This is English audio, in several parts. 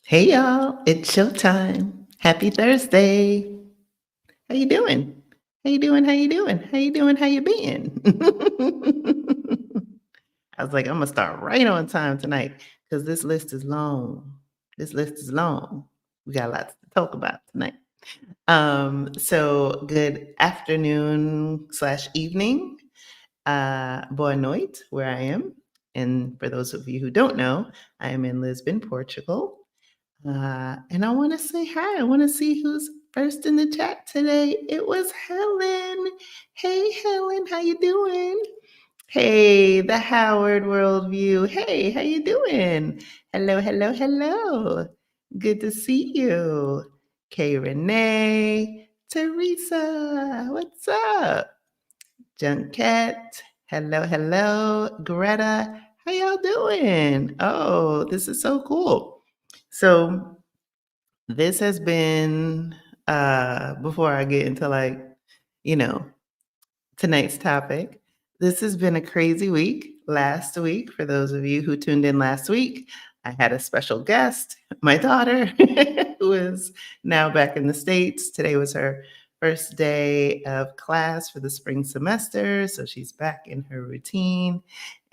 Hey y'all, it's showtime. Happy Thursday. How you doing? How you doing? How you doing? How you doing? How you been? I was like, I'm gonna start right on time tonight because this list is long. This list is long. We got lots to talk about tonight. So good afternoon slash evening. Boa noite, where I am. And for those of you who don't know, I am in Lisbon, Portugal. And I want to say hi. I want to see who's first in the chat today. It was Helen. Hey, Helen, how you doing? Hey, the Howard Worldview. Hey, how you doing? Hello, hello, hello. Good to see you. Kay Renee, Teresa, what's up? Junket, hello, hello. Greta, how y'all doing? Oh, this is so cool. So this has been before I get into you know, tonight's topic. This has been a crazy week. Last week, for those of you who tuned in last week, I had a special guest, my daughter, who is now back in the States. Today was her first day of class for the spring semester. So she's back in her routine,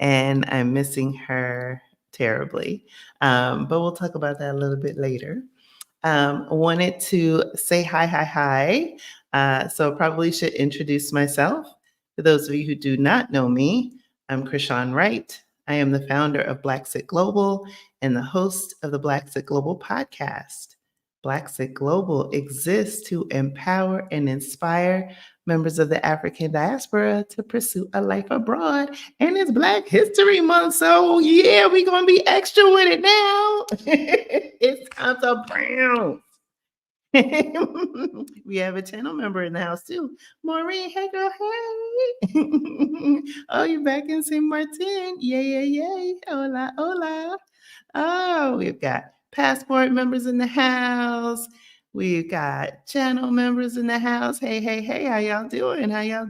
and I'm missing her terribly. But we'll talk about that a little bit later. Wanted to say hi. So probably should introduce myself. For those of you who do not know me, I'm Krishan Wright. I am the founder of Blaxit Global and the host of the Blaxit Global podcast. Blaxit Global exists to empower and inspire members of the African diaspora to pursue a life abroad. And it's Black History Month, so yeah, we're gonna be extra with it now. It's time to bounce. We have a channel member in the house too. Maureen, hey girl, hey. Oh, you're back in St. Martin. Yay. Hola, hola. Oh, we've got passport members in the house. We've got channel members in the house. Hey. How y'all doing? How y'all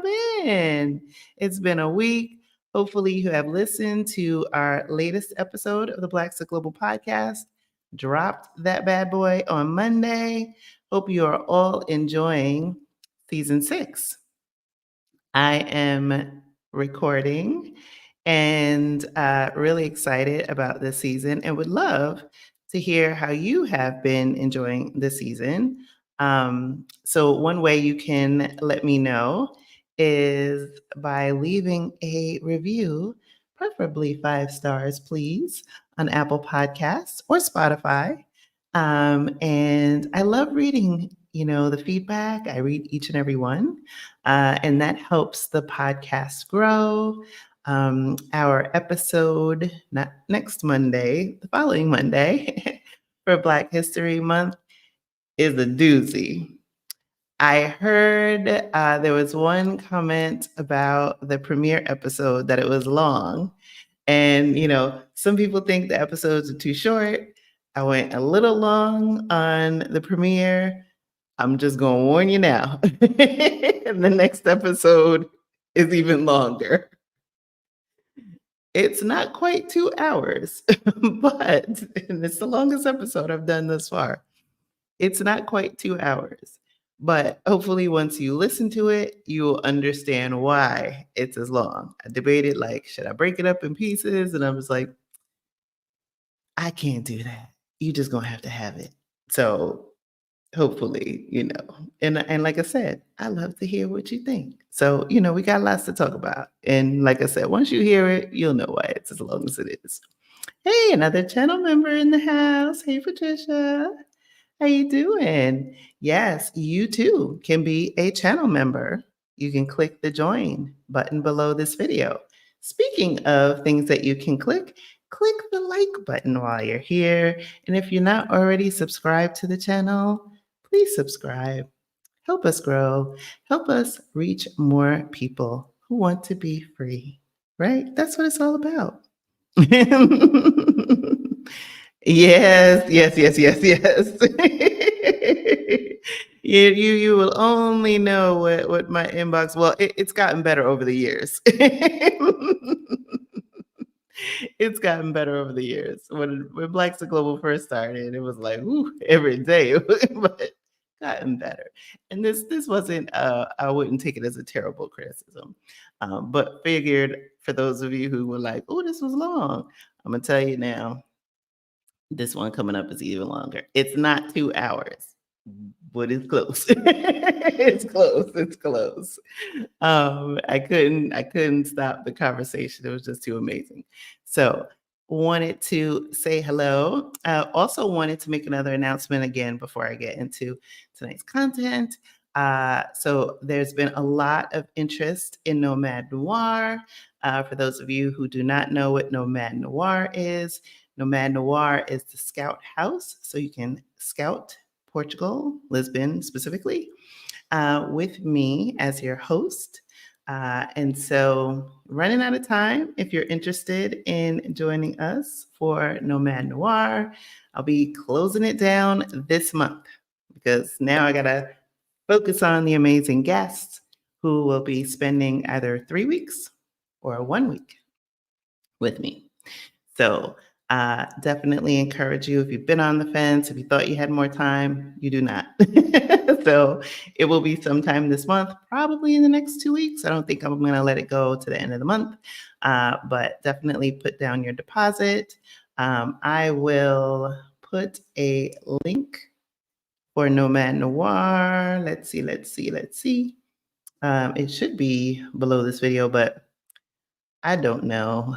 been? It's been a week. Hopefully, you have listened to our latest episode of the Blaxit Global podcast. Dropped that bad boy on Monday. Hope you are all enjoying season 6. I am recording and really excited about this season and would love to hear how you have been enjoying the season. So, one way you can let me know is by leaving a review, preferably 5 stars, please, on Apple Podcasts or Spotify. And I love reading, the feedback. I read each and every one, and that helps the podcast grow. Our episode, not next Monday, the following Monday for Black History Month is a doozy. I heard there was one comment about the premiere episode that it was long. And, some people think the episodes are too short. I went a little long on the premiere. I'm just going to warn you now. And the next episode is even longer. It's not quite 2 hours, but and it's the longest episode I've done thus far. It's not quite 2 hours, but hopefully once you listen to it, you'll understand why it's as long. I debated, should I break it up in pieces? And I was like, I can't do that. You just gonna have to have it. So hopefully, and like I said, I love to hear what you think. So, we got lots to talk about. And like I said, once you hear it, you'll know why it's as long as it is. Hey, another channel member in the house. Hey, Patricia. How you doing? Yes, you too can be a channel member. You can click the join button below this video. Speaking of things that you can click the like button while you're here. And if you're not already subscribed to the channel, please subscribe. Help us grow. Help us reach more people who want to be free, right? That's what it's all about. Yes. You will only know what my inbox. Well, it's gotten better over the years. It's gotten better over the years. When Blaxit Global first started, it was like, ooh, every day, but gotten better. And this wasn't. I wouldn't take it as a terrible criticism, but figured for those of you who were like, oh, this was long, I'm gonna tell you now. This one coming up is even longer. It's not 2 hours, but it's close. It's close. It's close. I couldn't stop the conversation. It was just too amazing. So wanted to say hello. Also wanted to make another announcement again before I get into tonight's content. So there's been a lot of interest in Nomad Noir. For those of you who do not know what Nomad Noir is, Nomad Noir is the scout house. So you can scout Portugal, Lisbon specifically, with me as your host. And so, running out of time, if you're interested in joining us for Nomad Noir, I'll be closing it down this month because now I got to focus on the amazing guests who will be spending either 3 weeks or 1 week with me. So, definitely encourage you if you've been on the fence, if you thought you had more time, you do not. So, it will be sometime this month, probably in the next 2 weeks. I don't think I'm going to let it go to the end of the month, but definitely put down your deposit. I will put a link for Nomad Noir. Let's see. It should be below this video, but I don't know.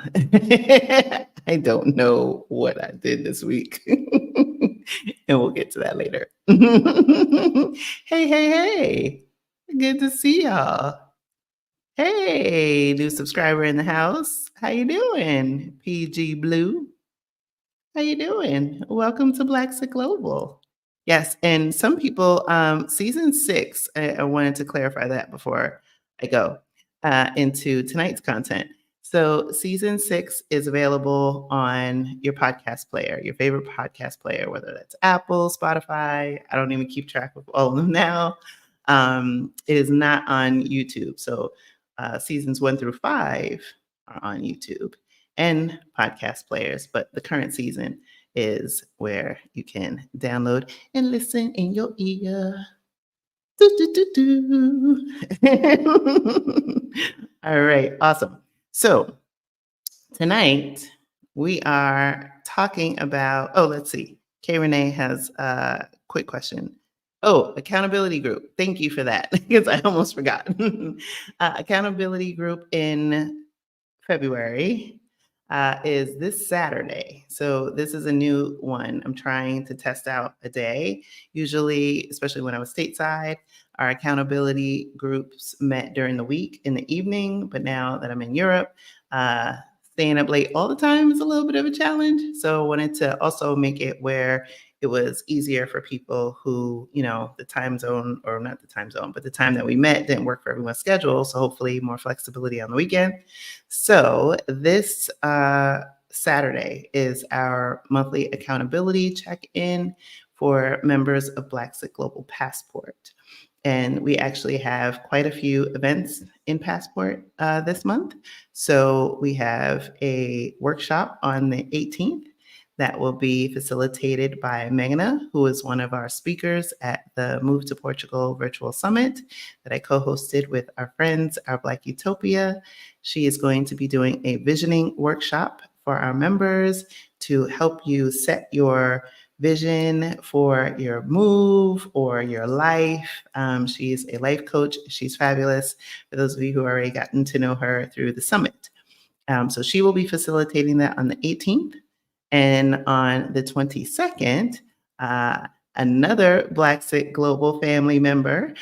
I don't know what I did this week. And we'll get to that later. Hey. Good to see y'all. Hey, new subscriber in the house. How you doing? PG Blue. How you doing? Welcome to Blaxit Global. Yes, and some people, season 6, I wanted to clarify that before I go into tonight's content. So season 6 is available on your podcast player, your favorite podcast player, whether that's Apple, Spotify. I don't even keep track of all of them now. It is not on YouTube. So seasons 1 through 5 are on YouTube and podcast players, but the current season is where you can download and listen in your ear. All right, awesome. So tonight we are talking about, let's see. Kay Renee has a quick question. Oh, accountability group. Thank you for that because I almost forgot. Accountability group in February is this Saturday. So this is a new one. I'm trying to test out a day. Usually, especially when I was stateside, our accountability groups met during the week in the evening. But now that I'm in Europe, staying up late all the time is a little bit of a challenge. So I wanted to also make it where it was easier for people who, the time zone, or not the time zone, but the time that we met didn't work for everyone's schedule. So hopefully more flexibility on the weekend. So this Saturday is our monthly accountability check-in for members of Blaxit Global Passport. And we actually have quite a few events in Passport this month. So we have a workshop on the 18th that will be facilitated by Meghana, who is one of our speakers at the Move to Portugal Virtual Summit that I co-hosted with our friends, our Black Utopia. She is going to be doing a visioning workshop for our members to help you set your vision for your move or your life. She's a life coach. She's fabulous. For those of you who already gotten to know her through the summit. So she will be facilitating that on the 18th. And on the 22nd, another Blaxit Global family member,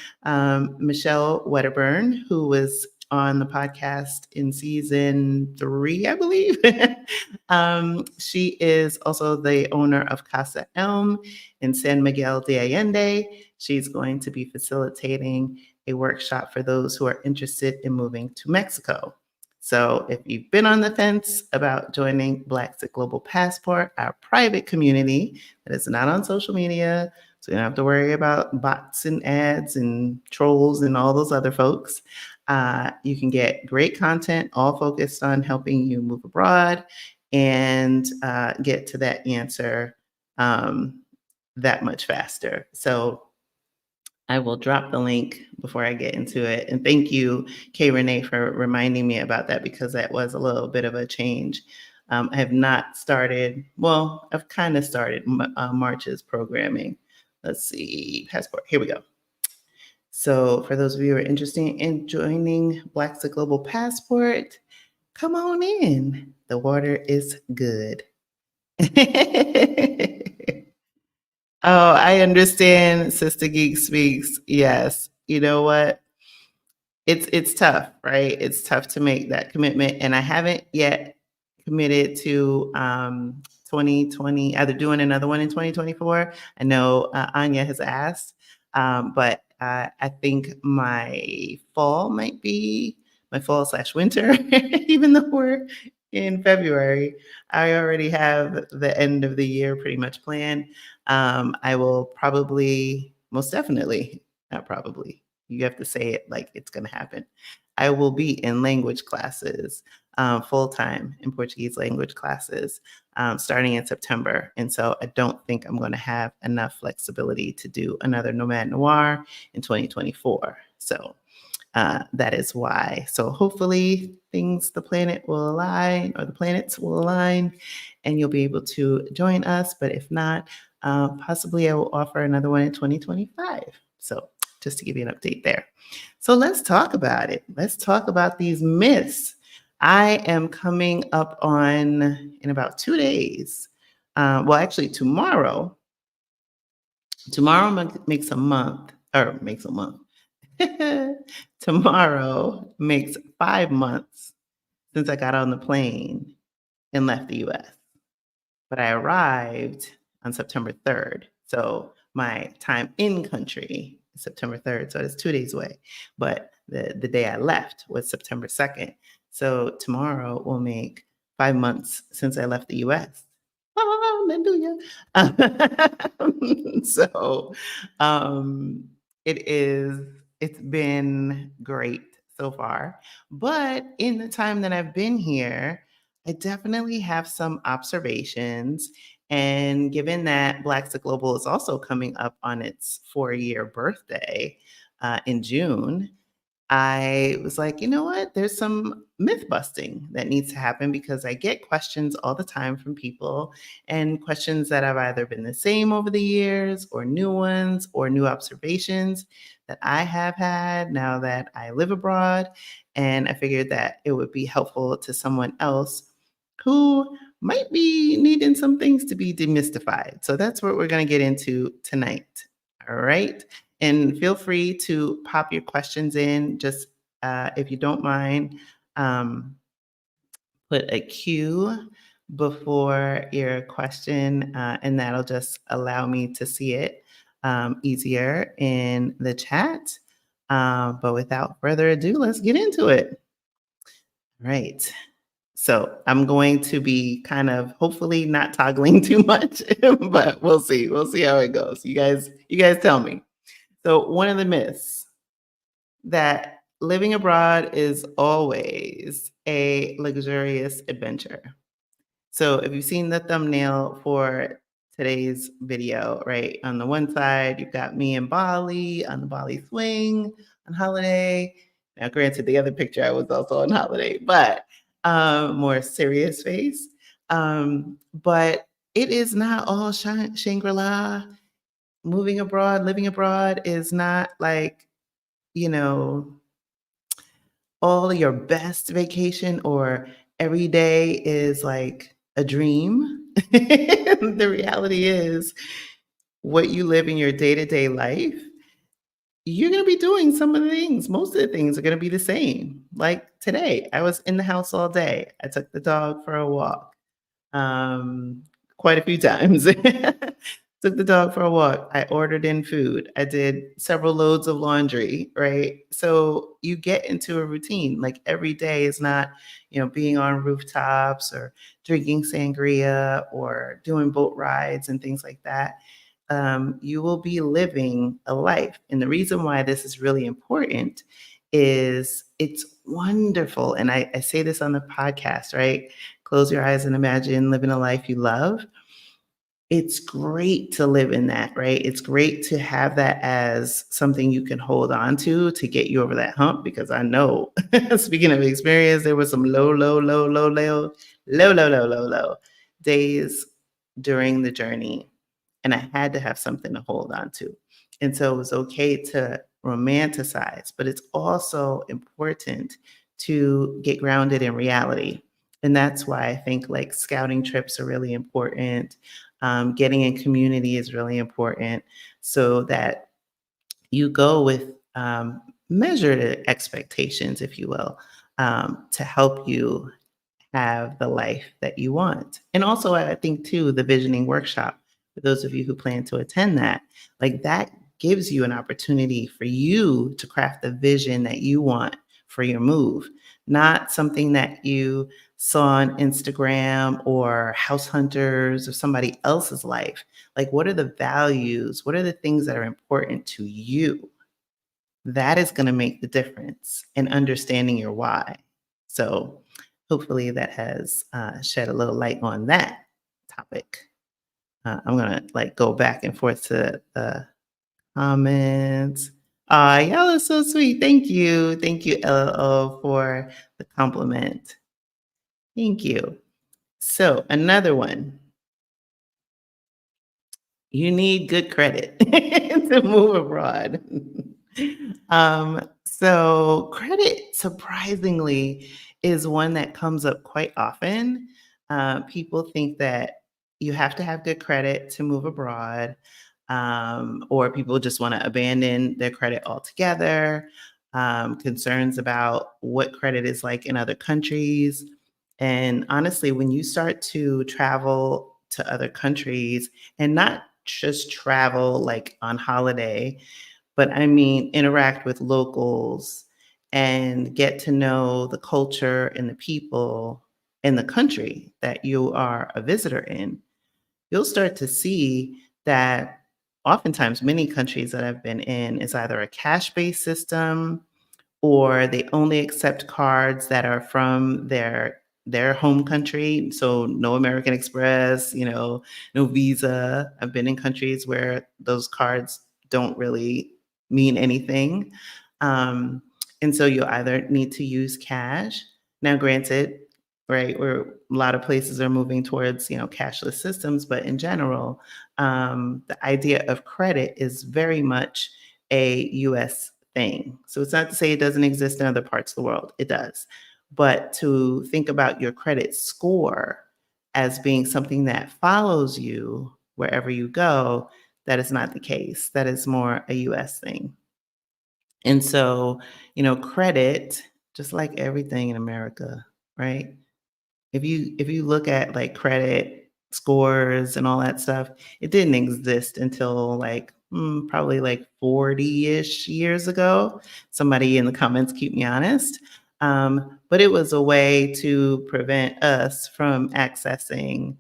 Michelle Wedderburn, who was on the podcast in season 3, I believe. She is also the owner of Casa Elm in San Miguel de Allende. She's going to be facilitating a workshop for those who are interested in moving to Mexico. So if you've been on the fence about joining Blaxit Global Passport, our private community that is not on social media, So you don't have to worry about bots and ads and trolls and all those other folks. You can get great content all focused on helping you move abroad and get to that answer um, that much faster. So I will drop the link before I get into it. And thank you, Kay Renee, for reminding me about that because that was a little bit of a change. I have not started, well, I've kind of started March's programming. Let's see, passport, here we go. So for those of you who are interested in joining Blaxit Global Passport, come on in. The water is good. Oh, I understand, Sister Geek Speaks. Yes. You know what? It's tough, right? It's tough to make that commitment. And I haven't yet committed to 2020, either doing another one in 2024. I know Anya has asked, but I think my fall might be my fall slash winter, even though we're in February. I already have the end of the year pretty much planned. I will probably, most definitely, not probably, you have to say it like it's going to happen. I will be in language classes full time in Portuguese language classes starting in September. And so I don't think I'm going to have enough flexibility to do another Nomad Noir in 2024. So that is why. So hopefully the planet will align or the planets will align and you'll be able to join us. But if not, possibly I will offer another one in 2025. So just to give you an update there. So let's talk about it. Let's talk about these myths. I am coming up on in about 2 days. Well, actually tomorrow. Tomorrow makes a month, or makes a month. Tomorrow makes 5 months since I got on the plane and left the US. But I arrived on September 3rd. So my time in country is September 3rd. So it's 2 days away. But the day I left was September 2nd. So tomorrow will make 5 months since I left the US. Hallelujah. So it's been great so far. But in the time that I've been here, I definitely have some observations. And given that Blaxit Global is also coming up on its 4-year birthday in June, I was like, you know what? There's some myth busting that needs to happen because I get questions all the time from people and questions that have either been the same over the years or new ones or new observations that I have had now that I live abroad. And I figured that it would be helpful to someone else who might be needing some things to be demystified. So that's what we're going to get into tonight. All right. And feel free to pop your questions in. Just if you don't mind, put a Q before your question, and that'll just allow me to see it easier in the chat. But without further ado, let's get into it. All right. So I'm going to be kind of hopefully not toggling too much, but we'll see. We'll see how it goes. You guys tell me. So one of the myths that living abroad is always a luxurious adventure. So if you've seen the thumbnail for today's video, right? On the one side, you've got me in Bali on the Bali swing on holiday. Now, granted, the other picture I was also on holiday, but more serious face. But it is not all Shangri-La. Moving abroad, living abroad is not like, you know, all your best vacation or every day is like a dream. The reality is, what you live in your day to day life, you're going to be doing some of the things. Most of the things are going to be the same. Like today, I was in the house all day. I took the dog for a walk quite a few times. Took the dog for a walk. I ordered in food. I did several loads of laundry, right? So you get into a routine. Like every day is not, being on rooftops or drinking sangria or doing boat rides and things like that. you will be living a life. And the reason why this is really important is it's wonderful. And I say this on the podcast, right? Close your eyes and imagine living a life you love. It's great to live in that, right? It's great to have that as something you can hold on to get you over that hump because I know, speaking of experience, there was some low days during the journey, and I had to have something to hold on to. And so it was okay to romanticize, but it's also important to get grounded in reality. And that's why I think like scouting trips are really important. Getting in community is really important so that you go with measured expectations, if you will, to help you have the life that you want. And also, I think too, the visioning workshop, for those of you who plan to attend that, like that gives you an opportunity for you to craft the vision that you want for your move, not something that you saw on Instagram or House Hunters or somebody else's life. Like, what are the values? What are the things that are important to you? That is going to make the difference in understanding your why. So, hopefully, that has shed a little light on that topic. I'm gonna like go back and forth to the comments. Y'all are so sweet. Thank you, LO, for the compliment. Thank you. So, another one. You need good credit to move abroad. So credit, surprisingly, is one that comes up quite often. People think that you have to have good credit to move abroad, or people just want to abandon their credit altogether. Concerns about what credit is like in other countries. And honestly, when you start to travel to other countries and not just travel like on holiday, but I mean interact with locals and get to know the culture and the people in the country that you are a visitor in, you'll start to see that oftentimes many countries that I've been in is either a cash-based system or they only accept cards that are from their home country. So no American Express, no Visa. I've been in countries where those cards don't really mean anything. Um, and so you'll either need to use cash. Now, granted, right, where a lot of places are moving towards, cashless systems, but in general, the idea of credit is very much a US thing. So it's not to say it doesn't exist in other parts of the world. It does. But to think about your credit score as being something that follows you wherever you go, that is not the case. That is more a US thing. And so, credit, just like everything in America, right? If you look at like credit scores and all that stuff, it didn't exist until like probably like 40-ish years ago. Somebody in the comments keep me honest. But it was a way to prevent us from accessing,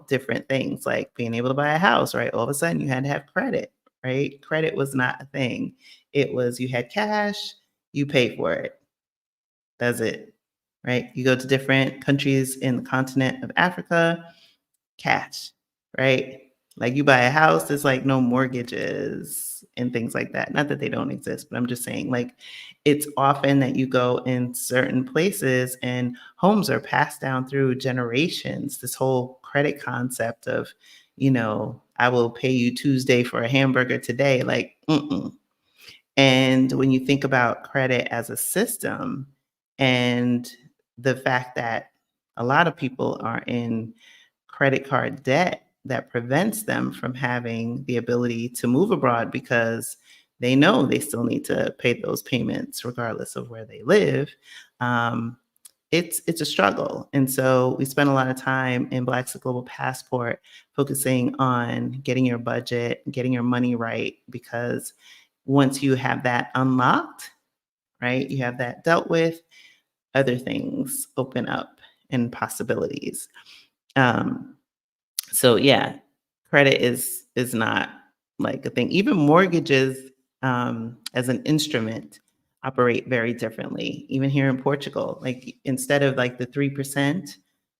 different things like being able to buy a house, right? All of a sudden you had to have credit, right? Credit was not a thing. It was you had cash, you paid for it. That's it, right? You go to different countries in the continent of Africa, cash, right? Like you buy a house, there's like no mortgages and things like that. Not that they don't exist, but I'm just saying like it's often that you go in certain places and homes are passed down through generations. This whole credit concept of, I will pay you Tuesday for a hamburger today, like, mm-mm. And when you think about credit as a system and the fact that a lot of people are in credit card debt that prevents them from having the ability to move abroad because they know they still need to pay those payments regardless of where they live. Um, it's a struggle. And so we spend a lot of time in Blaxit Global Passport focusing on getting your budget, getting your money right, because once you have that unlocked, right, you have that dealt with, other things open up and possibilities. Um, so yeah, credit is is not like a thing. Even mortgages, as an instrument, operate very differently. Even here in Portugal, like instead of like the 3%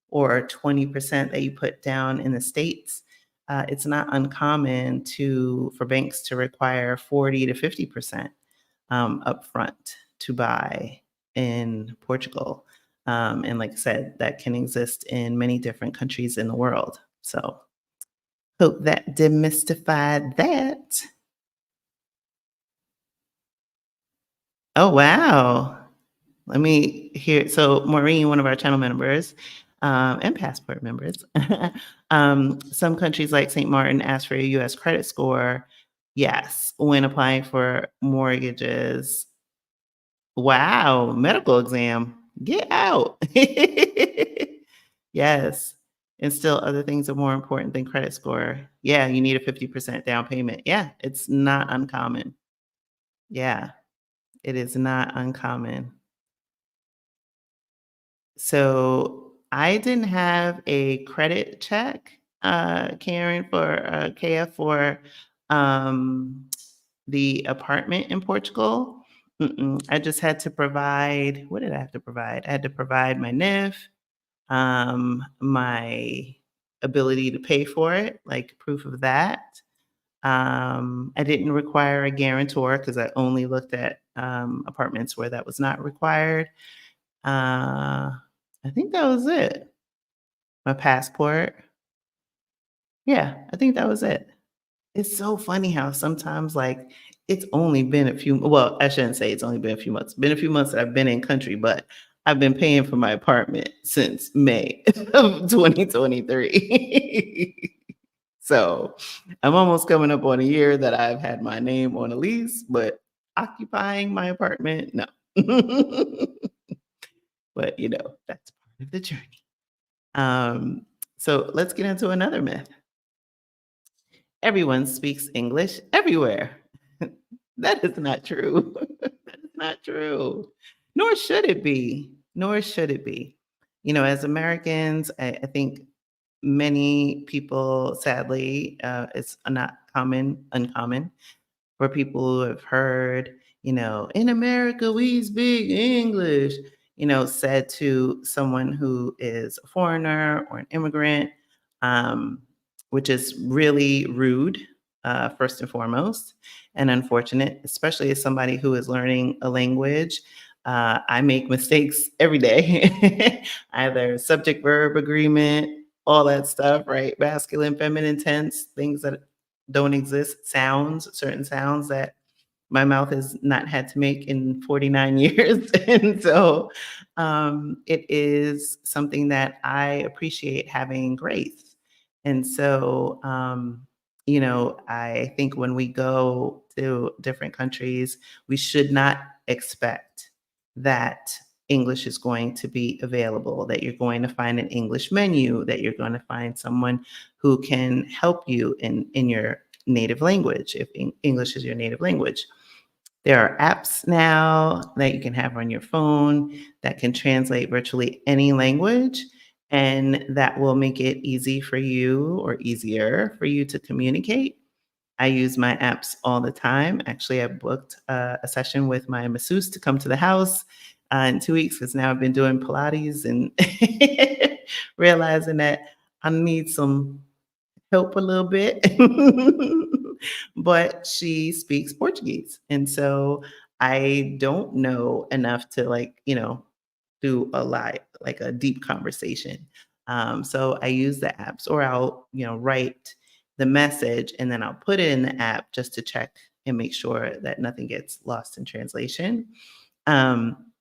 or 20% that you put down in the States, it's not uncommon for banks to require 40 to 50% upfront to buy in Portugal. And like I said, that can exist in many different countries in the world. So hope that demystified that. Oh, wow. Let me hear. So, Maureen, one of our channel members and passport members, some countries like St. Martin ask for a US credit score. Yes, when applying for mortgages. Wow, medical exam. Get out. Yes. And still other things are more important than credit score. Yeah, you need a 50% down payment. Yeah, it's not uncommon. Yeah, it is not uncommon. So I didn't have a credit check, Karen, for KF for um, the apartment in Portugal. I just had to provide, what did I have to provide? I had to provide my NIF, my ability to pay for it, like proof of that. I didn't require a guarantor because I only looked at apartments where that was not required. I think that was it. My passport. Yeah, I think that was it. It's so funny how sometimes, like, it's only been a few well, I shouldn't say it's only been a few months. Been a few months that I've been in country, but I've been paying for my apartment since May of 2023. So, I'm almost coming up on a year that I've had my name on a lease, but occupying my apartment, no. But, that's part of the journey. So let's get into another myth. Everyone speaks English everywhere. That is not true. That is not true. Nor should it be. Nor should it be. As Americans, I think many people, sadly, it's not uncommon for people who have heard, in America, we speak English, said to someone who is a foreigner or an immigrant, um, which is really rude, first and foremost, and unfortunate, especially as somebody who is learning a language. I make mistakes every day, either subject verb agreement, all that stuff, right? Masculine, feminine tense, things that don't exist, certain sounds that my mouth has not had to make in 49 years. And so it is something that I appreciate having grace. And so, I think when we go to different countries, we should not expect that English is going to be available, that you're going to find an English menu, that you're going to find someone who can help you in your native language, if English is your native language. There are apps now that you can have on your phone that can translate virtually any language, and that will make it easy for you or easier for you to communicate. I use my apps all the time. Actually, I booked a session with my masseuse to come to the house in 2 weeks because now I've been doing Pilates and realizing that I need some help a little bit. But she speaks Portuguese. And so I don't know enough to do a lot, like a deep conversation. So I use the apps or I'll, write the message and then I'll put it in the app just to check and make sure that nothing gets lost in translation. Um,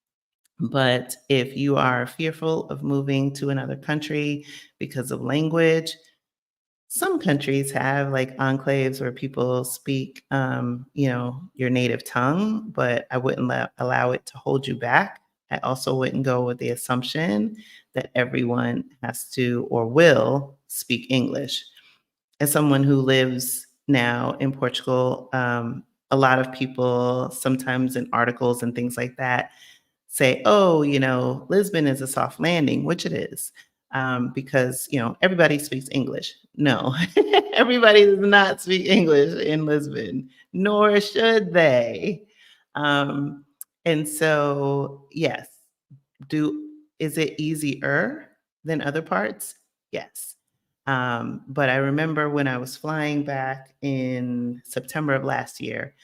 but if you are fearful of moving to another country because of language, some countries have like enclaves where people speak, your native tongue, but I wouldn't allow it to hold you back. I also wouldn't go with the assumption that everyone has to or will speak English. As someone who lives now in Portugal, a lot of people, sometimes in articles and things like that, say, oh, Lisbon is a soft landing, which it is. because everybody speaks English. No, everybody does not speak English in Lisbon, nor should they. Um, and so, yes, do is it easier than other parts? Yes. But I remember when I was flying back in September of last year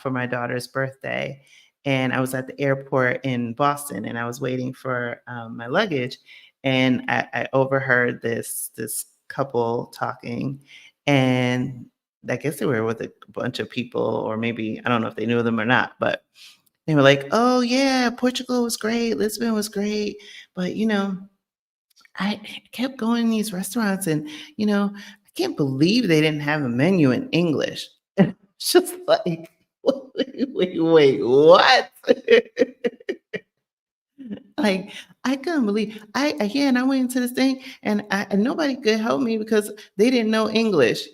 for my daughter's birthday, and I was at the airport in Boston, and I was waiting for my luggage, and I overheard this couple talking, and I guess they were with a bunch of people, or maybe I don't know if they knew them or not, but they were like, "Oh yeah, Portugal was great, Lisbon was great, but I kept going to these restaurants and I can't believe they didn't have a menu in English." It's just like, wait, what? Like, I couldn't believe and I went into this thing and nobody could help me because they didn't know English.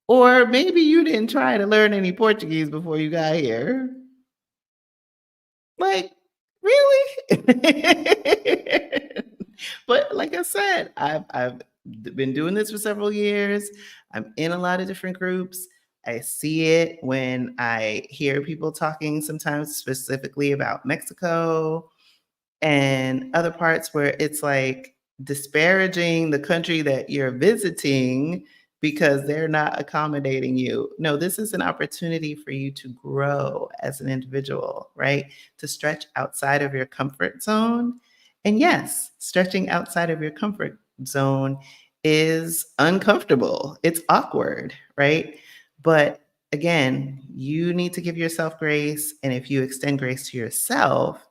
Or maybe you didn't try to learn any Portuguese before you got here. Like, really? But like I said, I've been doing this for several years. I'm in a lot of different groups. I see it when I hear people talking sometimes specifically about Mexico and other parts where it's like disparaging the country that you're visiting because they're not accommodating you. No, this is an opportunity for you to grow as an individual, right? To stretch outside of your comfort zone. And yes, stretching outside of your comfort zone is uncomfortable, it's awkward, right? But again, you need to give yourself grace. And if you extend grace to yourself,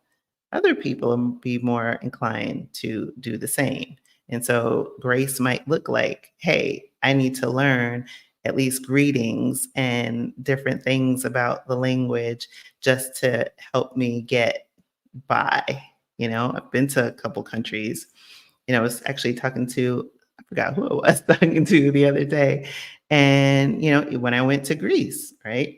other people will be more inclined to do the same. And so grace might look like, hey, I need to learn at least greetings and different things about the language just to help me get by. I've been to a couple countries. I was actually talking to, I forgot who I was talking to the other day. And, when I went to Greece, right?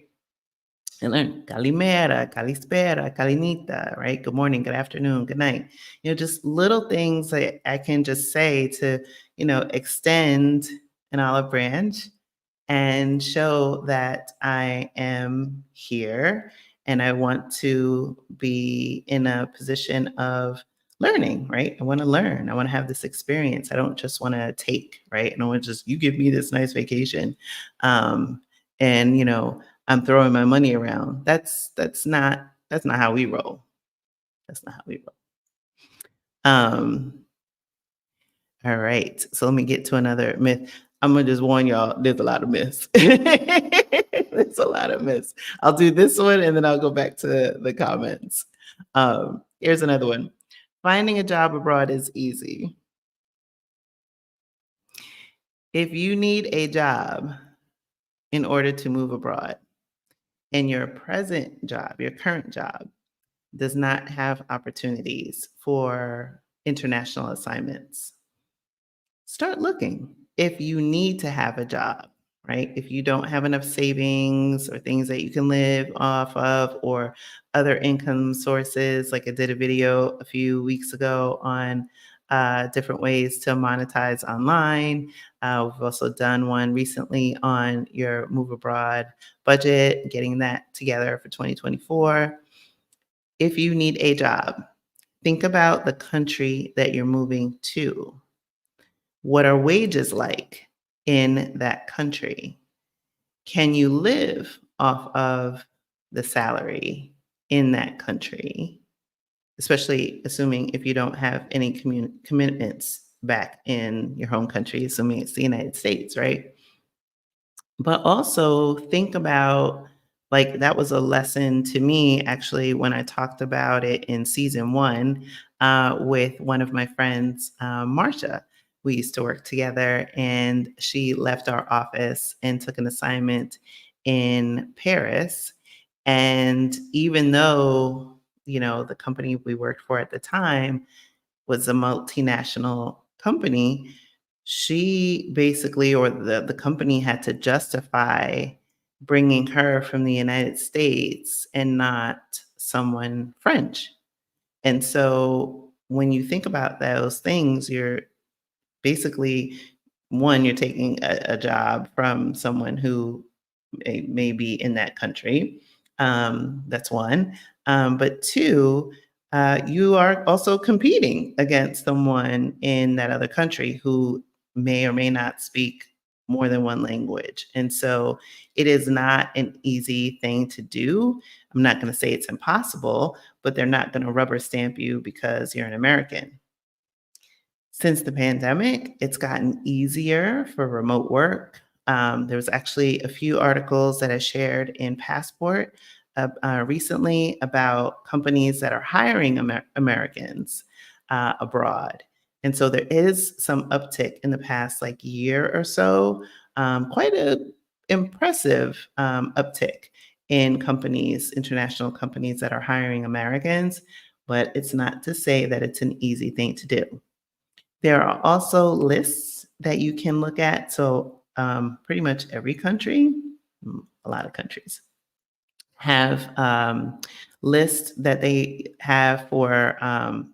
And learn Kalimera, Kalispera, Kalinita, right? Good morning, good afternoon, good night. Just little things that I can just say to, extend an olive branch and show that I am here and I want to be in a position of learning, right? I want to learn. I want to have this experience. I don't just want to take, right? I don't want to just, you give me this nice vacation. And I'm throwing my money around. That's not how we roll. That's not how we roll. Um, all right. So let me get to another myth. I'm gonna just warn y'all, there's a lot of myths. There's a lot of myths. I'll do this one and then I'll go back to the comments. Here's another one. Finding a job abroad is easy. If you need a job in order to move abroad and your present job, your current job, does not have opportunities for international assignments, start looking. If you need to have a job, right? If you don't have enough savings or things that you can live off of or other income sources, like I did a video a few weeks ago on different ways to monetize online. We've also done one recently on your move abroad budget, getting that together for 2024. If you need a job, think about the country that you're moving to. What are wages like in that country? Can you live off of the salary in that country? Especially assuming if you don't have any commitments back in your home country, assuming it's the United States, right? But also think about, like, that was a lesson to me actually when I talked about it in season one with one of my friends, Marsha. We used to work together, and she left our office and took an assignment in Paris. And even though, the company we worked for at the time was a multinational company, she basically, or the company, had to justify bringing her from the United States and not someone French. And so when you think about those things, you're basically one, you're taking a job from someone who may be in that country. That's one. But two, you are also competing against someone in that other country who may or may not speak more than one language. And so it is not an easy thing to do. I'm not going to say it's impossible, but they're not going to rubber stamp you because you're an American. Since the pandemic, it's gotten easier for remote work. There was actually a few articles that I shared in Passport recently about companies that are hiring Americans abroad. And so there is some uptick in the past like year or so, quite a impressive uptick in companies, international companies that are hiring Americans, but it's not to say that it's an easy thing to do. There are also lists that you can look at. So, pretty much every country, a lot of countries, have lists that they have for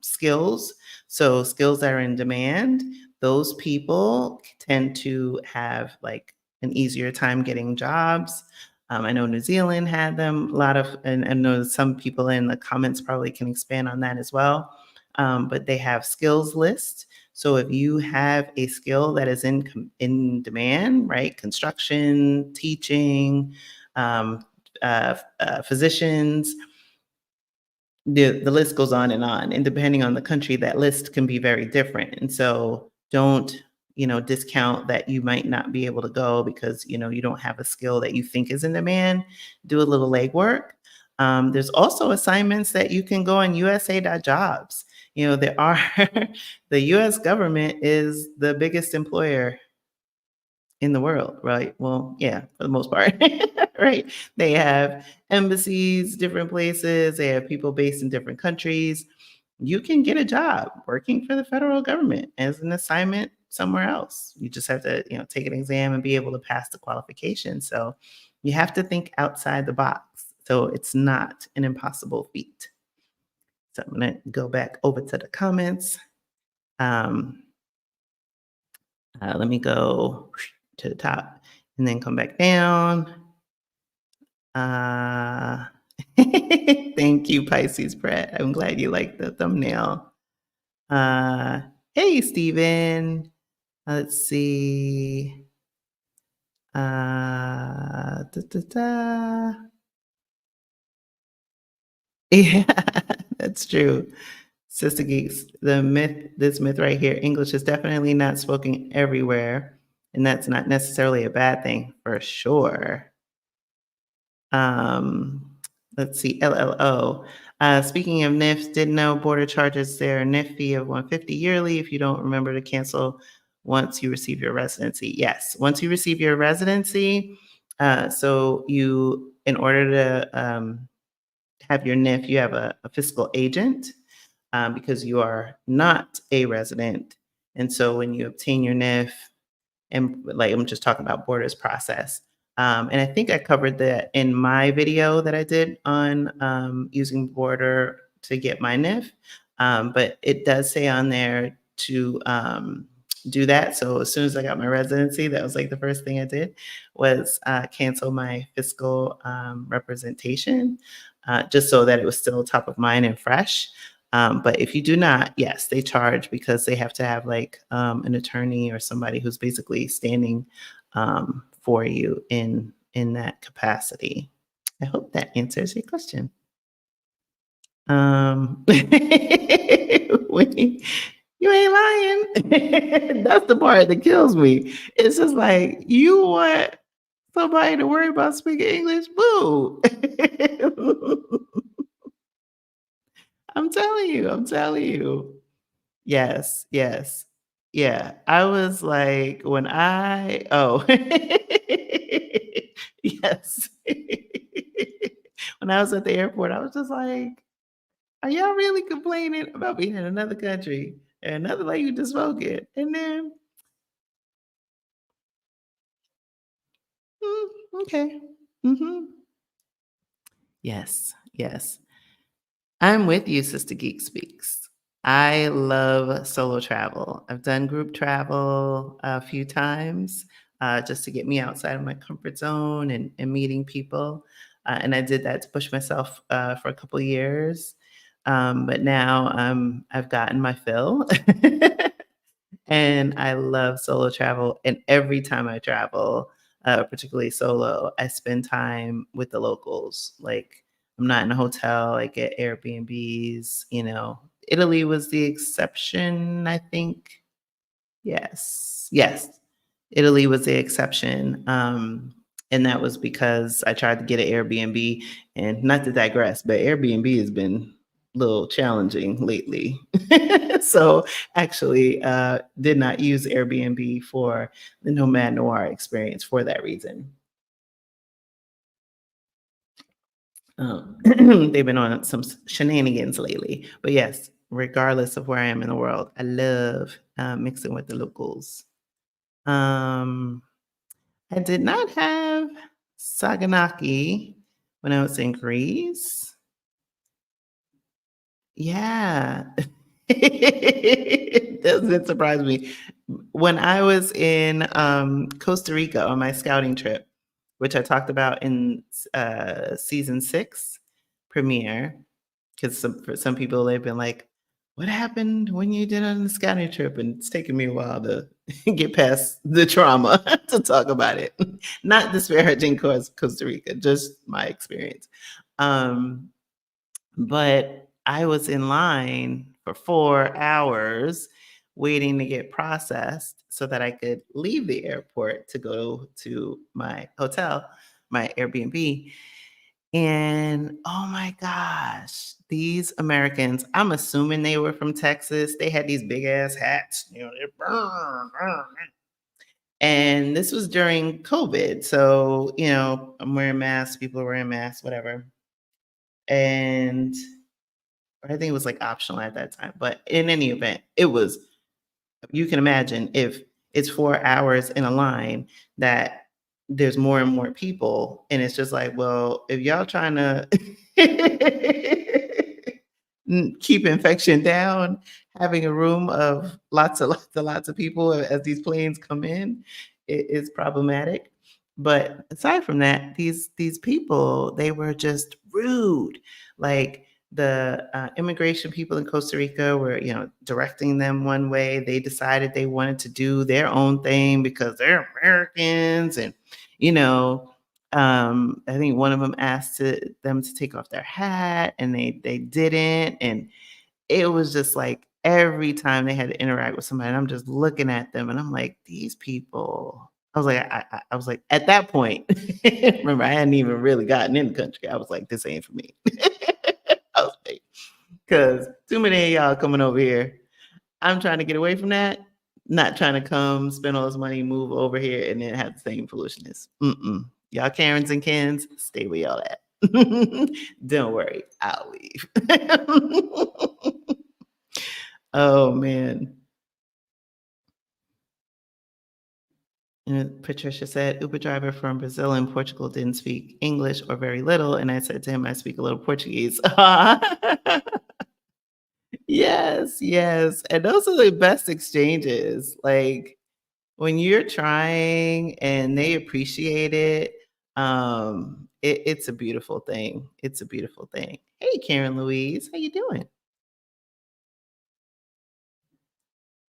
skills. So skills that are in demand, those people tend to have like an easier time getting jobs. I know New Zealand had them a lot of, and I know some people in the comments probably can expand on that as well. But they have skills lists. So if you have a skill that is in demand, right? Construction, teaching, um, physicians. The list goes on, and depending on the country, that list can be very different. And so, don't discount that you might not be able to go because you don't have a skill that you think is in demand. Do a little legwork. There's also assignments that you can go on USA.jobs. There are the U.S. government is the biggest employer in the world, right? Well, yeah, for the most part, right? They have embassies, different places. They have people based in different countries. You can get a job working for the federal government as an assignment somewhere else. You just have to, take an exam and be able to pass the qualification. So you have to think outside the box. So it's not an impossible feat. So I'm going to go back over to the comments. Um, Let me go to the top and then come back down. Uh, thank you, Pisces Brett. I'm glad you like the thumbnail. Uh, hey, Stephen. Let's see. Da, da, da. Yeah, that's true. Sister Geeks, this myth right here, English is definitely not spoken everywhere, and that's not necessarily a bad thing for sure. Um, let's see, LLO. Speaking of NIFs, didn't know border charges their NIF fee of 150 yearly if you don't remember to cancel once you receive your residency. Yes, once you receive your residency, so you, in order to have your NIF, you have a fiscal agent because you are not a resident. And so when you obtain your NIF, and like I'm just talking about borders process. And I think I covered that in my video that I did on using Border to get my NIF. But it does say on there to do that. So as soon as I got my residency, that was like the first thing I did was cancel my fiscal representation, just so that it was still top of mind and fresh. But if you do not, yes, they charge because they have to have like an attorney or somebody who's basically standing for you in that capacity. I hope that answers your question. You ain't lying. That's the part that kills me. It's just like you want somebody to worry about speaking English. Boo. I'm telling you. I'm telling you. Yes, yes. Yeah, I was like, when I oh, yes. When I was at the airport, I was just like, "Are y'all really complaining about being in another country and another language is spoken?" And then, "Mm, okay. Mhm." Yes, yes. I'm with you, Sister Geek Speaks. I love solo travel. I've done group travel a few times just to get me outside of my comfort zone and meeting people. And I did that to push myself for a couple years. But now I've gotten my fill. And I love solo travel, and every time I travel, particularly solo, I spend time with the locals. Like, I'm not in a hotel, I get Airbnbs, Italy was the exception, I think. Yes. Yes. Italy was the exception, and that was because I tried to get an Airbnb, and not to digress, but Airbnb has been a little challenging lately. So, actually, did not use Airbnb for the Nomad Noir experience for that reason. They've been on some shenanigans lately. But yes, regardless of where I am in the world, I love, mixing with the locals. Um I did not have Saganaki when I was in Greece. Yeah. It doesn't surprise me. When I was in, Costa Rica on my scouting trip, which I talked about in season 6 premiere, 'cause for some people, they've been like, "What happened when you did on the scouting trip?" And it's taken me a while to get past the trauma to talk about it. Not disparaging Costa Rica, just my experience. Um, but I was in line for 4 hours waiting to get processed so that I could leave the airport to go to my hotel, my Airbnb. And oh my gosh, these Americans, I'm assuming they were from Texas. They had these big ass hats, they're and this was during COVID. So, I'm wearing masks, people are wearing masks, whatever. And I think it was like optional at that time. But in any event, you can imagine if it's 4 hours in a line that there's more and more people. And it's just like, well, if y'all trying to keep infection down, having a room of lots of people as these planes come in is problematic. But aside from that, these people, they were just rude. Like, the immigration people in Costa Rica were, directing them one way. They decided they wanted to do their own thing because they're Americans, and you know, I think one of them asked them to take off their hat, and they didn't, and it was just like every time they had to interact with somebody, I'm just looking at them, and I'm like, these people. I was like, at that point, remember, I hadn't even really gotten in the country. I was like, this ain't for me. I was like, because too many of y'all coming over here. I'm trying to get away from that. Not trying to come spend all this money, move over here, and then have the same foolishness. Mm-mm. Y'all Karens and Kens, stay where y'all at. Don't worry, I'll leave. Oh man. And Patricia said, Uber driver from Brazil and Portugal didn't speak English or very little. And I said to him, I speak a little Portuguese. Yes, yes. And those are the best exchanges. Like, when you're trying and they appreciate it, it's a beautiful thing. It's a beautiful thing. Hey, Karen Louise, how you doing?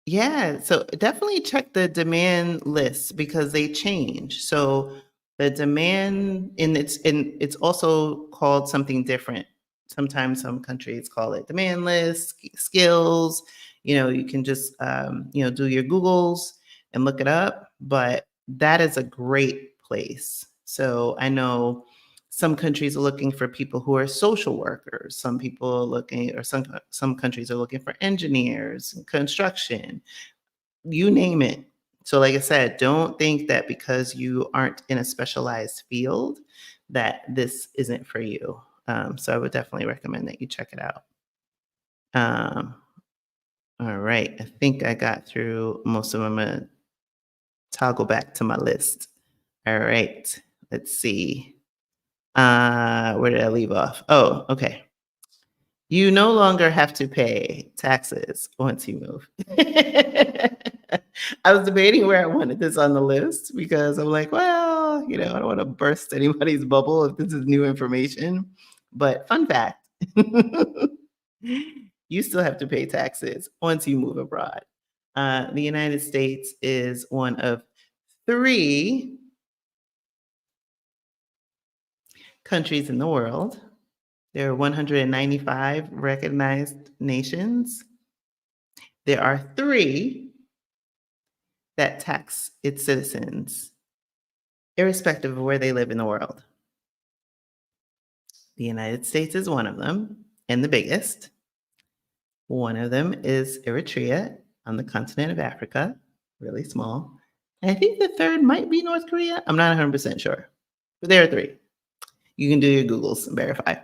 Yeah, so definitely check the demand lists because they change. So the demand it's also called something different. Sometimes some countries call it demand list, skills. You can just do your Googles and look it up, but that is a great place. So I know some countries are looking for people who are social workers. Some people are looking, or some countries are looking for engineers, construction, you name it. So, like I said, don't think that because you aren't in a specialized field that this isn't for you. So, I would definitely recommend that you check it out. Um, all right, I think I got through most of them. I'm gonna toggle back to my list. All right, let's see. Where did I leave off? Oh, okay. You no longer have to pay taxes once you move. I was debating where I wanted this on the list because I'm like, well, I don't want to burst anybody's bubble if this is new information. But fun fact, you still have to pay taxes once you move abroad. The United States is one of three countries in the world. There are 195 recognized nations. There are three that tax its citizens, irrespective of where they live in the world. The United States is one of them, and the biggest. One of them is Eritrea on the continent of Africa, really small. And I think the third might be North Korea. I'm not 100% sure, but there are three. You can do your Googles and verify.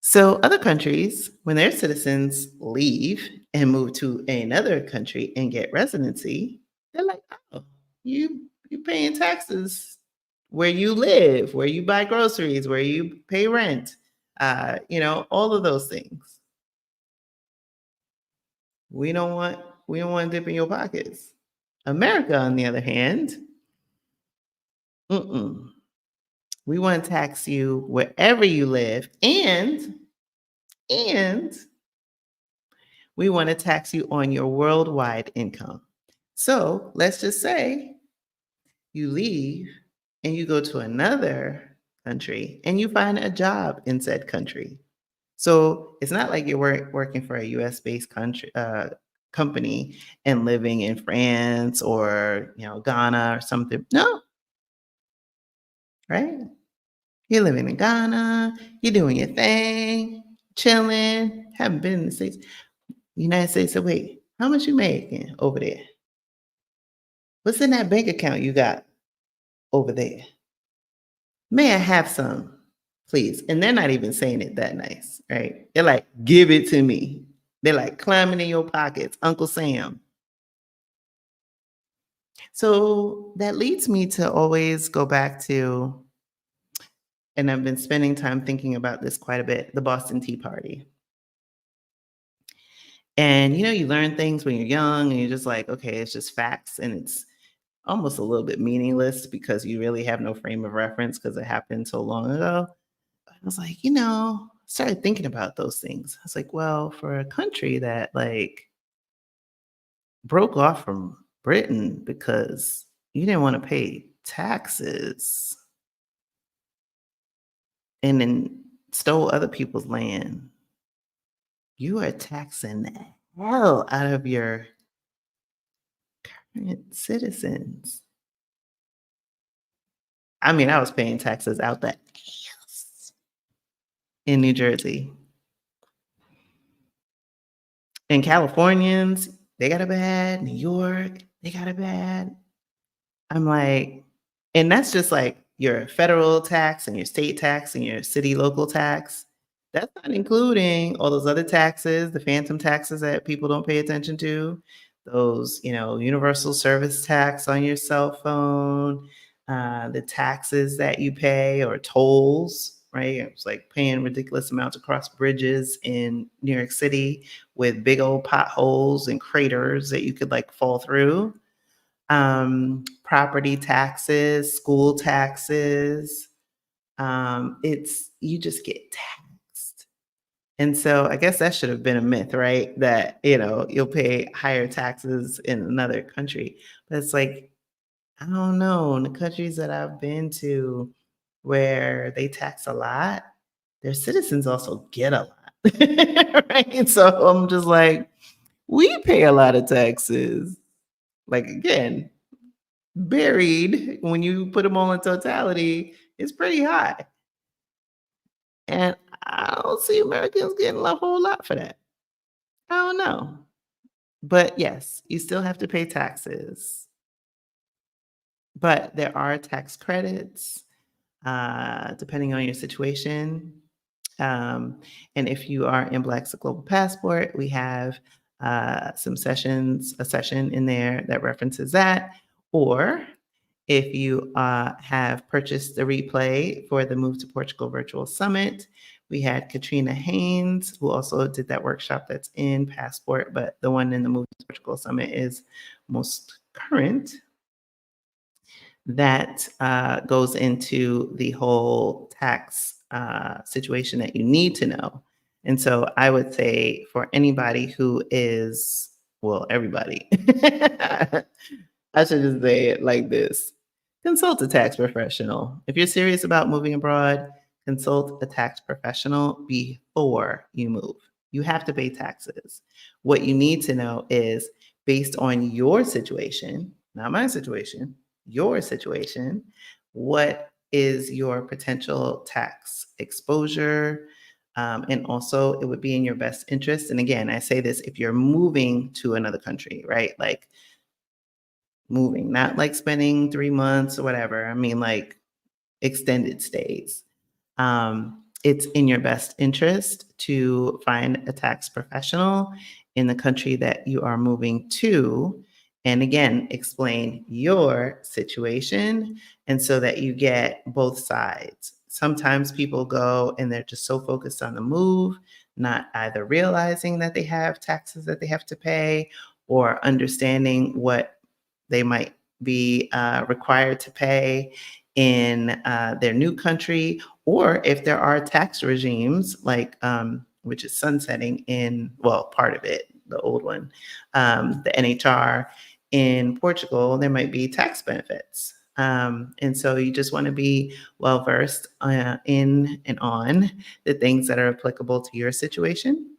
So other countries, when their citizens leave and move to another country and get residency, they're like, oh, you paying taxes where you live, where you buy groceries, where you pay rent, all of those things. We don't want to dip in your pockets. America, on the other hand, mm-mm. We want to tax you wherever you live, and we want to tax you on your worldwide income. So let's just say you leave and you go to another country and you find a job in said country. So it's not like you're working for a US based company and living in France or Ghana or something. No, right? You're living in Ghana, you're doing your thing, chilling, haven't been in the States. United States said, wait, how much you making over there? What's in that bank account you got over there? May I have some, please? And they're not even saying it that nice, right? They're like, give it to me. They're like climbing in your pockets, Uncle Sam. So that leads me to always go back to, and I've been spending time thinking about this quite a bit, the Boston Tea Party. And you learn things when you're young and you're just like, okay, it's just facts. And it's almost a little bit meaningless because you really have no frame of reference because it happened so long ago. I was like, started thinking about those things. I was like, well, for a country that broke off from Britain because you didn't want to pay taxes and then stole other people's land, you are taxing the hell out of your current citizens. I mean, I was paying taxes out the ass in New Jersey. And Californians, they got it bad. New York, they got it bad. I'm like, and that's just like your federal tax and your state tax and your city local tax. That's not including all those other taxes, the phantom taxes that people don't pay attention to, those, universal service tax on your cell phone, the taxes that you pay or tolls, right? It's like paying ridiculous amounts across bridges in New York City with big old potholes and craters that you could fall through. Property taxes, school taxes. It's you just get taxed. And so I guess that should have been a myth, right? That, you'll pay higher taxes in another country. But it's like, I don't know, in the countries that I've been to where they tax a lot, their citizens also get a lot. Right? So I'm just like, we pay a lot of taxes. Like again, buried when you put them all in totality is pretty high. And I don't see Americans getting a whole lot for that. I don't know. But yes, you still have to pay taxes. But there are tax credits depending on your situation. And if you are in Blaxit Global Passport, we have a session in there that references that. Or if you have purchased the replay for the Move to Portugal Virtual Summit, We had Katrina Haynes, who also did that workshop that's in Passport, but the one in the Moving to Portugal Summit is most current. That goes into the whole tax situation that you need to know. And so I would say for anybody who is, well, everybody, I should just say it like this. Consult a tax professional. If you're serious about moving abroad, consult a tax professional before you move. You have to pay taxes. What you need to know is based on your situation, not my situation, your situation, what is your potential tax exposure? And also, it would be in your best interest. And again, I say this if you're moving to another country, right? Like moving, not like spending 3 months or whatever. I mean, like extended stays. It's in your best interest to find a tax professional in the country that you are moving to. And again, explain your situation and so that you get both sides. Sometimes people go and they're just so focused on the move, not either realizing that they have taxes that they have to pay or understanding what they might be required to pay in their new country, or if there are tax regimes like which is sunsetting in, well, part of it, the old one, the NHR in Portugal, there might be tax benefits. And so you just want to be well versed in and on the things that are applicable to your situation.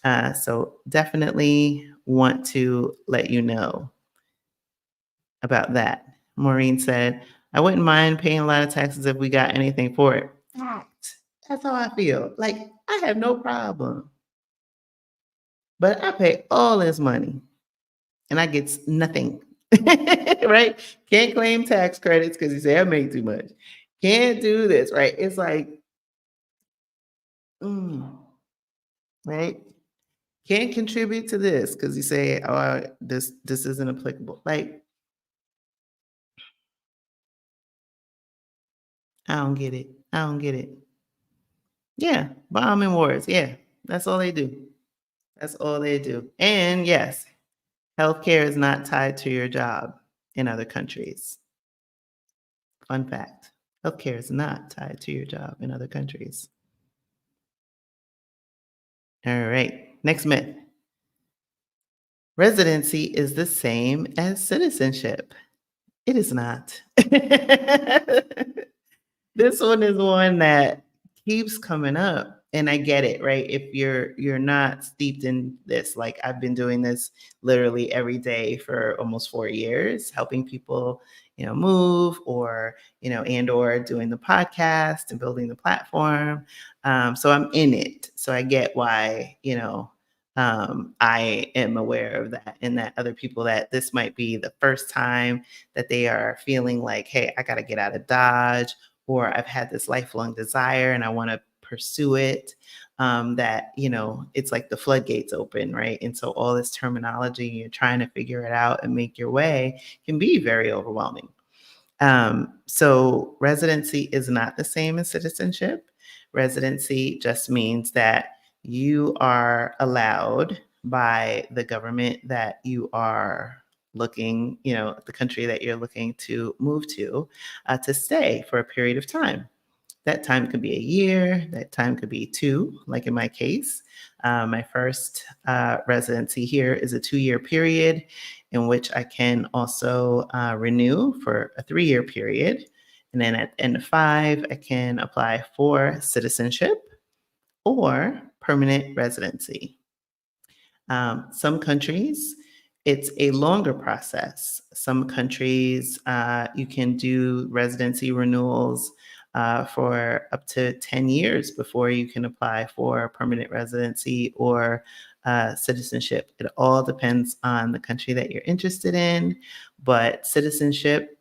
So definitely want to let you know about that. Maureen said, I wouldn't mind paying a lot of taxes if we got anything for it. Fact. That's how I feel. Like, I have no problem. But I pay all this money and I get nothing. Right? Can't claim tax credits because you say I make too much. Can't do this, right? It's like, right? Can't contribute to this because you say, oh, this isn't applicable. Like, I don't get it. I don't get it. Yeah, bomb and wars. Yeah, that's all they do. That's all they do. And yes, healthcare is not tied to your job in other countries. Fun fact. Healthcare is not tied to your job in other countries. All right. Next myth. Residency is the same as citizenship. It is not. This one is one that keeps coming up, and I get it, right? If you're not steeped in this, like I've been doing this literally every day for almost 4 years, helping people, move or, and or doing the podcast and building the platform. So I'm in it. So I get why, I am aware of that and that other people that this might be the first time that they are feeling like, hey, I got to get out of Dodge, or I've had this lifelong desire and I want to pursue it. That, it's like the floodgates open, right? And so all this terminology, you're trying to figure it out and make your way can be very overwhelming. So residency is not the same as citizenship. Residency just means that you are allowed by the government that you are looking, the country that you're looking to move to stay for a period of time. That time could be a year, that time could be 2, like in my case. My first residency here is a 2-year period in which I can also renew for a 3-year period. And then at the end of 5, I can apply for citizenship or permanent residency. Some countries, it's a longer process. Some countries, you can do residency renewals for up to 10 years before you can apply for permanent residency or citizenship. It all depends on the country that you're interested in, but citizenship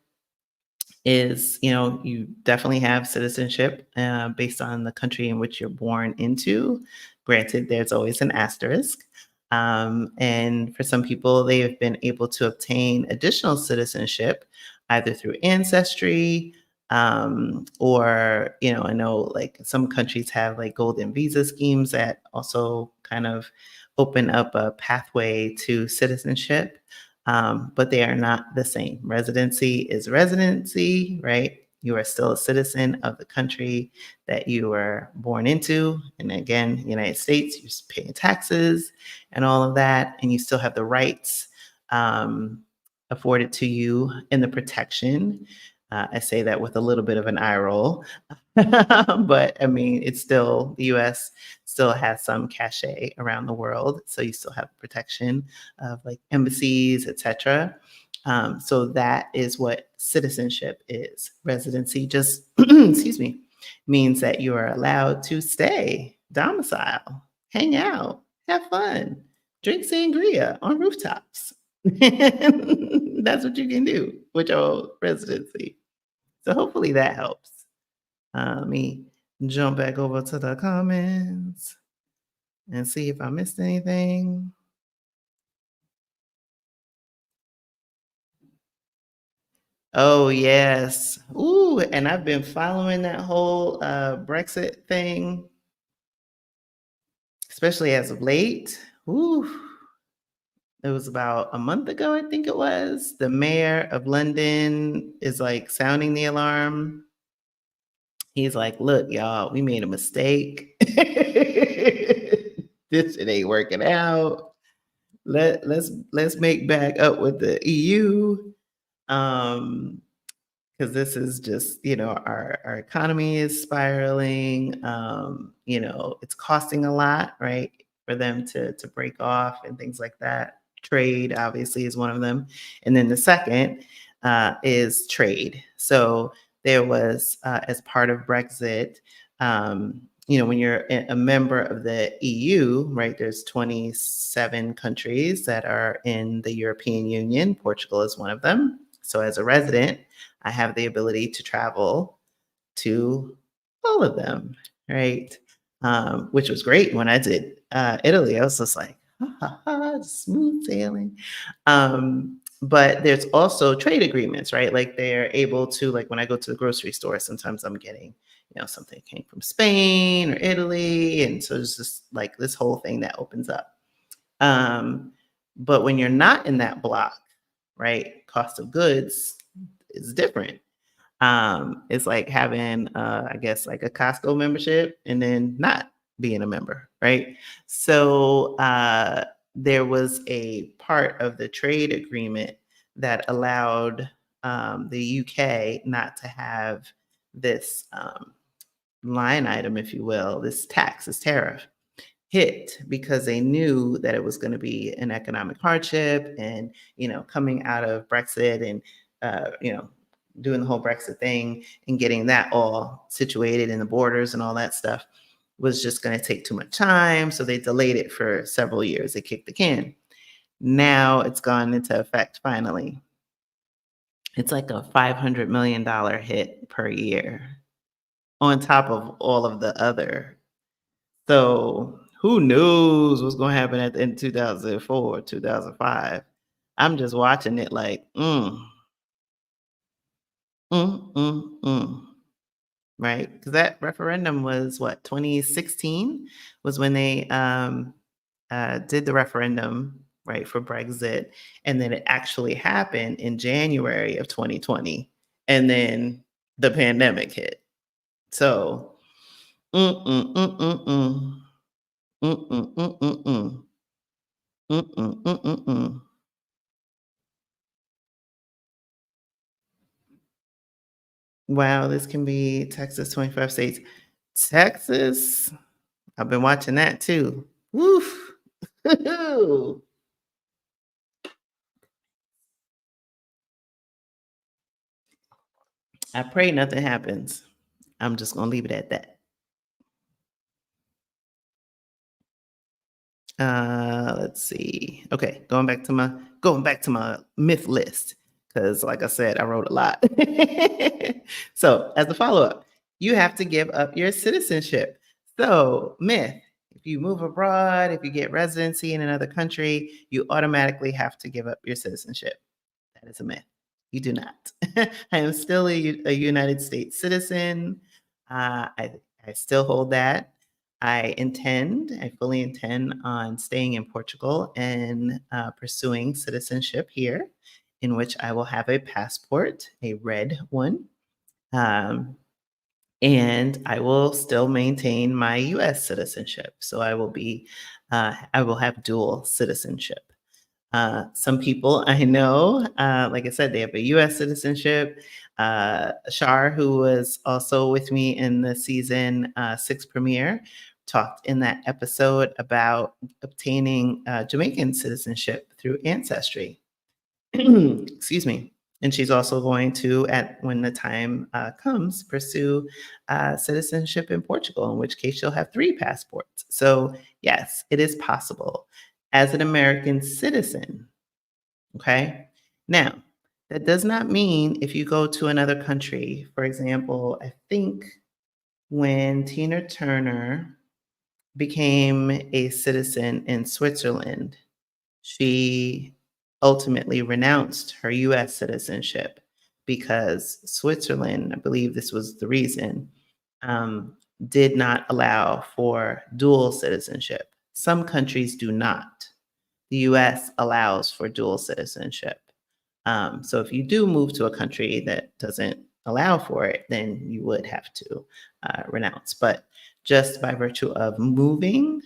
is, you definitely have citizenship based on the country in which you're born into. Granted, there's always an asterisk. And for some people, they have been able to obtain additional citizenship either through ancestry, Or, I know like some countries have like golden visa schemes that also kind of open up a pathway to citizenship, but they are not the same. Residency is residency, right? You are still a citizen of the country that you were born into. And again, United States, you're paying taxes and all of that, and you still have the rights afforded to you in the protection. I say that with a little bit of an eye roll, but I mean, it's still the US still has some cachet around the world, so you still have protection of like embassies, etc. So that is what citizenship is. Residency just, excuse me, means that you are allowed to stay, domicile, hang out, have fun, drink sangria on rooftops. That's what you can do with your residency. So hopefully that helps. Let me jump back over to the comments and see if I missed anything. Oh, yes. Ooh, and I've been following that whole Brexit thing, especially as of late. Ooh, it was about a month ago, I think it was. The mayor of London is like sounding the alarm. He's like, look, y'all, we made a mistake. This shit ain't working out. Let's make back up with the EU. Because this is just, our economy is spiraling. It's costing a lot, right, for them to break off and things like that. Trade obviously is one of them, and then the second is trade. So there was, as part of Brexit, when you're a member of the EU, right, there's 27 countries that are in the European Union. Portugal is one of them. So as a resident, I have the ability to travel to all of them, right? Which was great when I did Italy. I was just like, ha, ha, ha, smooth sailing. But there's also trade agreements, right? Like they're able to, like when I go to the grocery store, sometimes I'm getting, something came from Spain or Italy. And so it's just like this whole thing that opens up. But when you're not in that block, right, cost of goods is different. It's like having, I guess, like a Costco membership and then not being a member, right? So there was a part of the trade agreement that allowed the UK not to have this line item, if you will, this tax, this tariff hit because they knew that it was going to be an economic hardship and coming out of Brexit and doing the whole Brexit thing and getting that all situated in the borders and all that stuff was just going to take too much time, so they delayed it for several years. They kicked the can. Now it's gone into effect finally. It's like a $500 million hit per year on top of all of the other. So who knows what's going to happen at the end of 2004, 2005. I'm just watching it like, right? Because that referendum was what, 2016 was when they did the referendum, right, for Brexit. And then it actually happened in January of 2020. And then the pandemic hit. So, mm, mm, mm, mm, mm. Mm, mm, mm, mm, mm. Mm, mm, mm, mm, mm. Wow, this can be Texas, 25 states. Texas, I've been watching that too. Woof. I pray nothing happens. I'm just gonna leave it at that. Let's see. Okay, going back to my myth list because, like I said, I wrote a lot. So, as a follow up, you have to give up your citizenship. So, myth: if you move abroad, if you get residency in another country, you automatically have to give up your citizenship. That is a myth. You do not. I am still a United States citizen. I still hold that. I fully intend on staying in Portugal and pursuing citizenship here, in which I will have a passport, a red one. Um, and I will still maintain my US citizenship. So I will have dual citizenship. Some people I know, like I said, they have a US citizenship. Shar, who was also with me in the season 6 premiere, talked in that episode about obtaining Jamaican citizenship through Ancestry. Excuse me. And she's also going to, at when the time comes, pursue citizenship in Portugal, in which case she'll have 3 passports. So yes, it is possible as an American citizen. Okay. Now, that does not mean if you go to another country, for example, I think when Tina Turner became a citizen in Switzerland, she ultimately renounced her US citizenship because Switzerland, I believe this was the reason, um, did not allow for dual citizenship. Some countries do not. The US allows for dual citizenship. So if you do move to a country that doesn't allow for it, then you would have to renounce. But just by virtue of moving,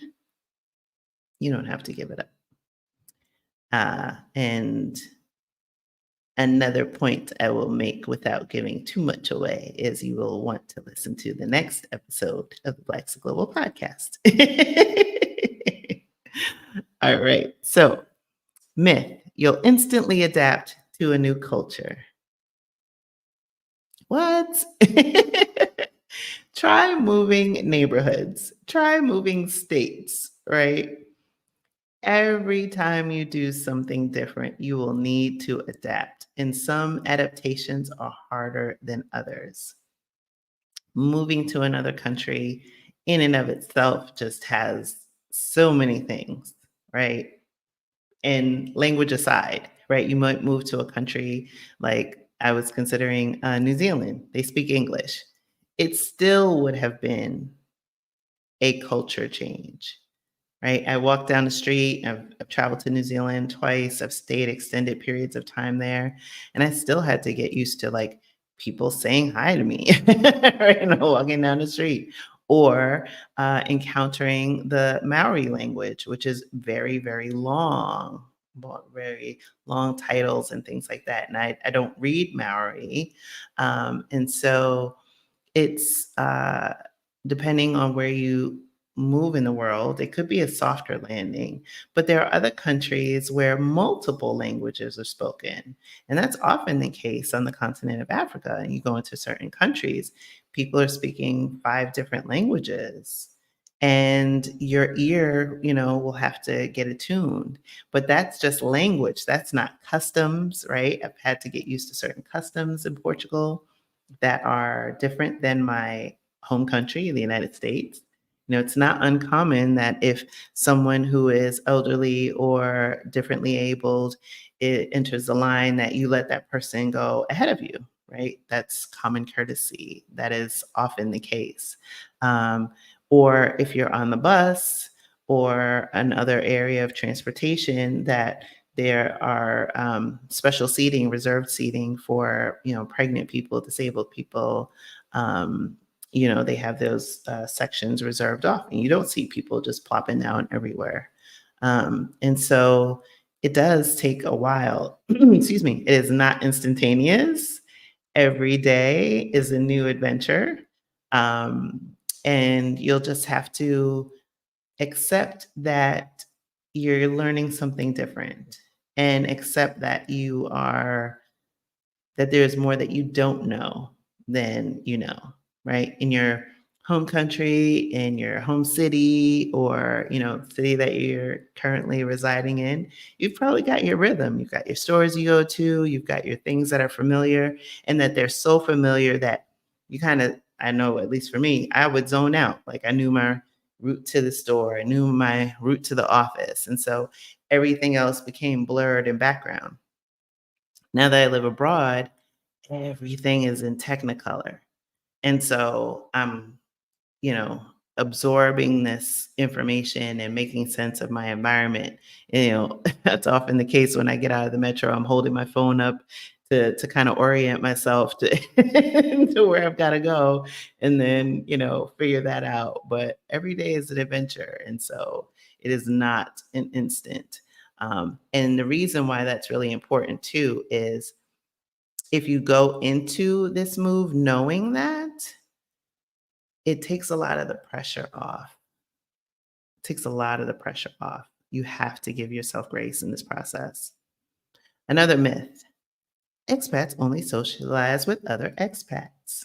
you don't have to give it up. And another point I will make without giving too much away is you will want to listen to the next episode of the Blaxit Global podcast. All right. So, myth, you'll instantly adapt to a new culture. What? Try moving neighborhoods, try moving states, right? Every time you do something different, you will need to adapt, and some adaptations are harder than others. Moving to another country in and of itself just has so many things, right? And language aside, right? You might move to a country like I was considering New Zealand. They speak English. It still would have been a culture change, right? I walk down the street. I've traveled to New Zealand twice. I've stayed extended periods of time there, and I still had to get used to like people saying hi to me, right? Walking down the street, or encountering the Maori language, which is very, very long, very long titles and things like that. And I don't read Maori, and so it's depending on where you move in the world, it could be a softer landing. But there are other countries where multiple languages are spoken. And that's often the case on the continent of Africa. And you go into certain countries, people are speaking 5 different languages. And your ear, will have to get attuned. But that's just language. That's not customs, right? I've had to get used to certain customs in Portugal that are different than my home country, the United States. It's not uncommon that if someone who is elderly or differently abled enters the line, that you let that person go ahead of you, right? That's common courtesy. That is often the case. Or if you're on the bus or another area of transportation, that there are special seating, reserved seating for pregnant people, disabled people. They have those sections reserved off, and you don't see people just plopping down everywhere. And so it does take a while. Excuse me. It is not instantaneous. Every day is a new adventure, and you'll just have to accept that you're learning something different, and accept that that there's more that you don't know than you know, right? In your home country, in your home city, or city that you're currently residing in, you've probably got your rhythm. You've got your stores you go to, you've got your things that are familiar, and that they're so familiar that you kind of, I know, at least for me, I would zone out. Like I knew my route to the store, I knew my route to the office. And so everything else became blurred in background. Now that I live abroad, everything is in Technicolor. And so I'm, you know, absorbing this information and making sense of my environment. That's often the case when I get out of the metro. I'm holding my phone up to kind of orient myself to to where I've got to go, and then figure that out. But every day is an adventure, and so it is not an instant. And the reason why that's really important too is if you go into this move knowing that, it takes a lot of the pressure off. It takes a lot of the pressure off. You have to give yourself grace in this process. Another myth: expats only socialize with other expats.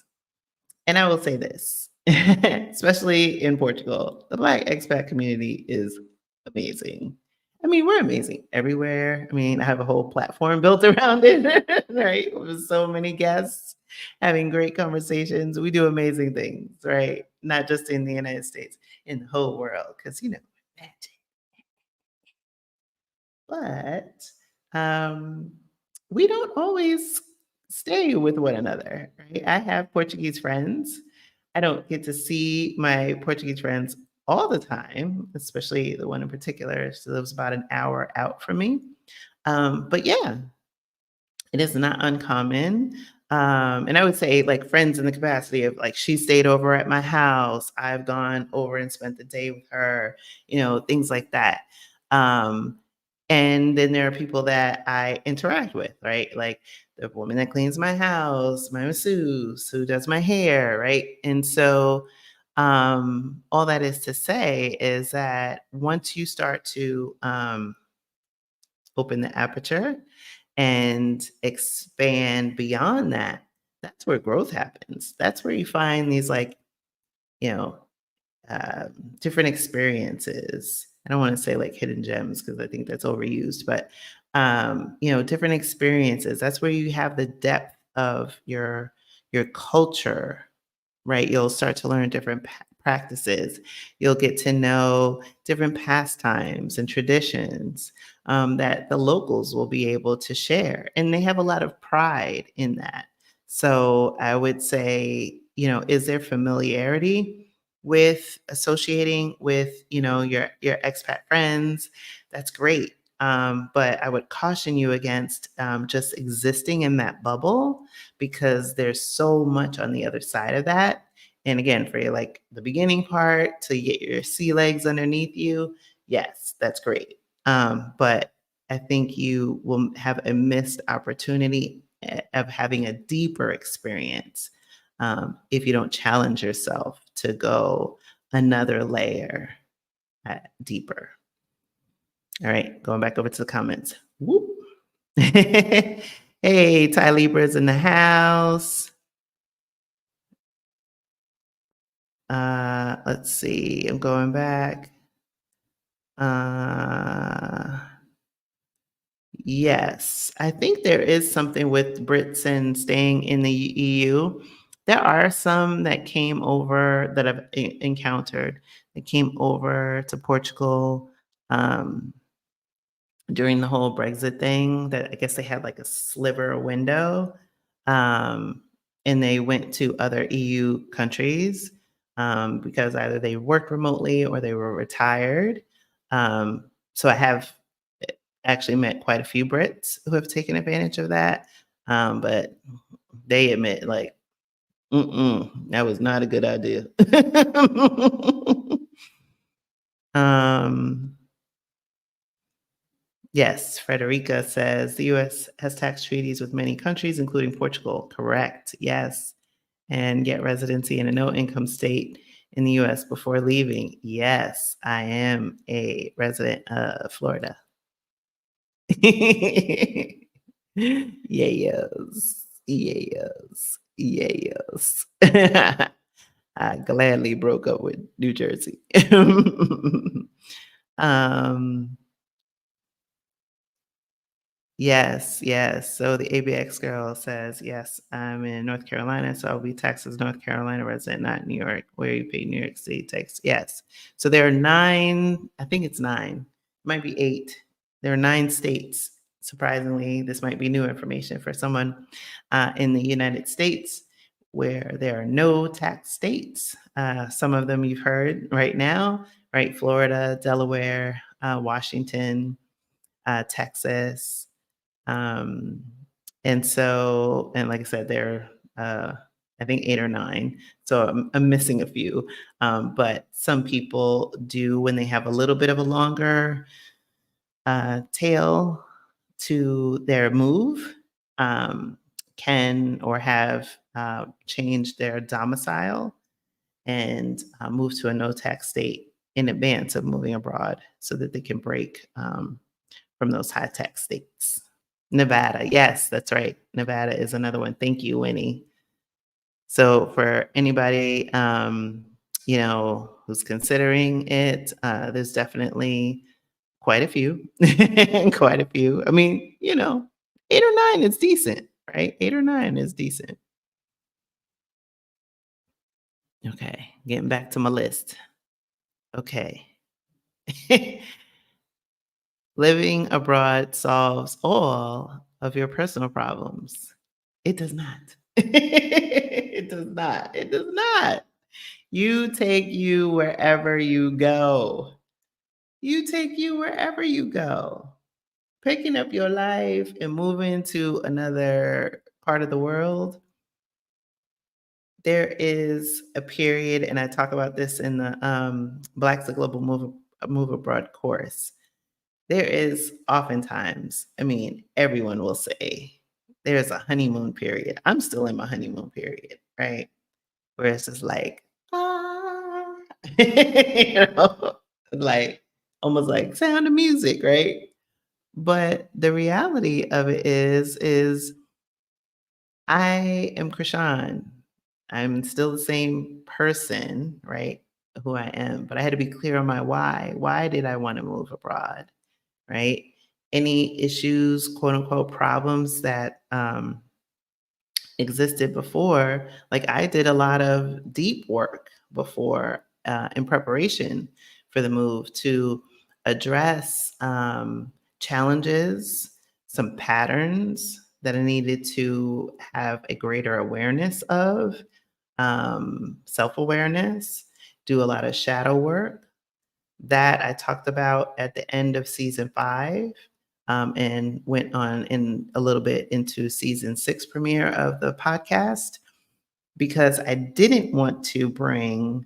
And I will say this, especially in Portugal, the Black expat community is amazing. I mean, we're amazing everywhere. I mean, I have a whole platform built around it, right? With so many guests having great conversations. We do amazing things, right? Not just in the United States, in the whole world, because, magic. But um, we don't always stay with one another, right? I have Portuguese friends. I don't get to see my Portuguese friends all the time, especially the one in particular. She lives about an hour out from me. But yeah, it is not uncommon. And I would say, like, friends in the capacity of, like, she stayed over at my house. I've gone over and spent the day with her, things like that. Um, and then there are people that I interact with, right? Like the woman that cleans my house, my masseuse, who does my hair, right? And so, all that is to say is that once you start to open the aperture and expand beyond that, that's where growth happens. That's where you find these, like, you know, different experiences. I don't want to say like hidden gems because I think that's overused, but different experiences. That's where you have the depth of your culture, right? You'll start to learn different practices. You'll get to know different pastimes and traditions that the locals will be able to share. And they have a lot of pride in that. So I would say, is there familiarity with associating with, your expat friends? That's great. But I would caution you against just existing in that bubble because there's so much on the other side of that. And again, for your, like, the beginning part to get your sea legs underneath you, yes, that's great. But I think you will have a missed opportunity of having a deeper experience if you don't challenge yourself to go another layer deeper. All right, going back over to the comments. Whoop. Hey, Ty Libra's in the house. Let's see. I'm going back. Yes, I think there is something with Brits and staying in the EU. There are some that came over that I've encountered that came over to Portugal during the whole Brexit thing. That I guess they had like a sliver window, and they went to other EU countries because either they worked remotely or they were retired. So I have actually met quite a few Brits who have taken advantage of that, but they admit, like, that was not a good idea. um, yes, Frederica says the U.S. has tax treaties with many countries, including Portugal. Correct. Yes, and get residency in a no-income state in the U.S. before leaving. Yes, I am a resident of Florida. Yes, yes, yes. I gladly broke up with New Jersey. um, yes, yes. So the ABX girl says, yes, I'm in North Carolina, so I'll be taxed as North Carolina resident, not New York, where you pay New York State tax. Yes. So there are 9, I think it's 9, might be 8. There are 9 states surprisingly, this might be new information for someone in the United States where there are no tax states. Some of them you've heard right now, right? Florida, Delaware, Washington, Texas. Um, and so, and like I said, there are, I think, 8 or 9. So I'm missing a few. But some people do, when they have a little bit of a longer tail to their move, um, can or have changed their domicile and move to a no tax state in advance of moving abroad so that they can break from those high tax states. Nevada, yes, that's right. Nevada is another one. Thank you, Winnie. So for anybody, who's considering it, there's definitely quite a few, quite a few. I mean, 8 or 9 is decent, right? 8 or 9 is decent. Okay, getting back to my list. Okay. Living abroad solves all of your personal problems. It does not. It does not. It does not. You take you wherever you go. You take you wherever you go. Picking up your life and moving to another part of the world, there is a period, and I talk about this in the Blaxit Global Move Abroad course. There is oftentimes, I mean, everyone will say there's a honeymoon period. I'm still in my honeymoon period, right? Where it's just like, ah, like almost like sound of music, right? But the reality of it is I am Krishan. I'm still the same person, right? Who I am, but I had to be clear on my why. Why did I want to move abroad? Right? Any issues, quote unquote, problems that existed before, like I did a lot of deep work before in preparation for the move to address challenges, some patterns that I needed to have a greater awareness of, self awareness, do a lot of shadow work that I talked about at the end of season 5, and went on in a little bit into season 6 premiere of the podcast because I didn't want to bring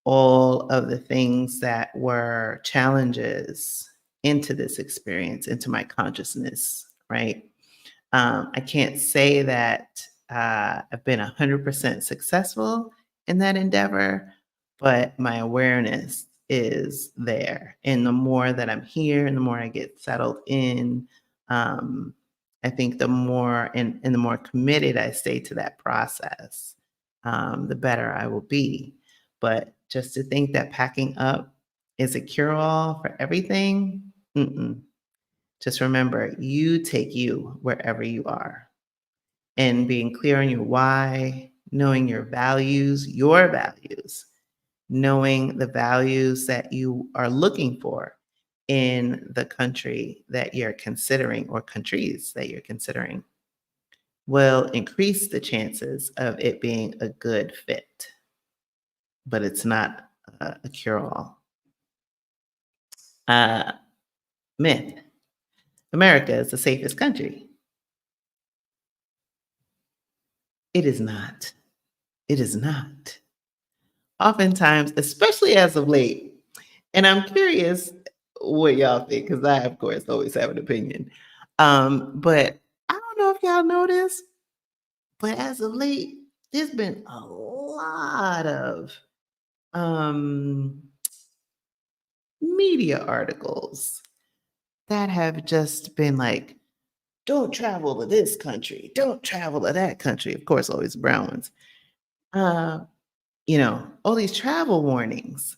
all of the things that were challenges into this experience, into my consciousness, right? I can't say that I've been 100% successful in that endeavor, but my awareness is there. And the more that I'm here and the more I get settled in, um, I think the more and the more committed I stay to that process, the better I will be. But just to think that packing up is a cure all for everything, mm-mm. Just remember, you take you wherever you are and being clear on your why, knowing your values, knowing the values that you are looking for in the country that you're considering or countries that you're considering will increase the chances of it being a good fit, but it's not a cure all. Uh, Myth: America is the safest country. It is not. It is not. Oftentimes, especially as of late, and I'm curious what y'all think because I, of course, always have an opinion. But I don't know if y'all noticed, but as of late, there's been a lot of um, media articles that have just been like, don't travel to this country, don't travel to that country. Of course, always brown ones. Uh, all these travel warnings.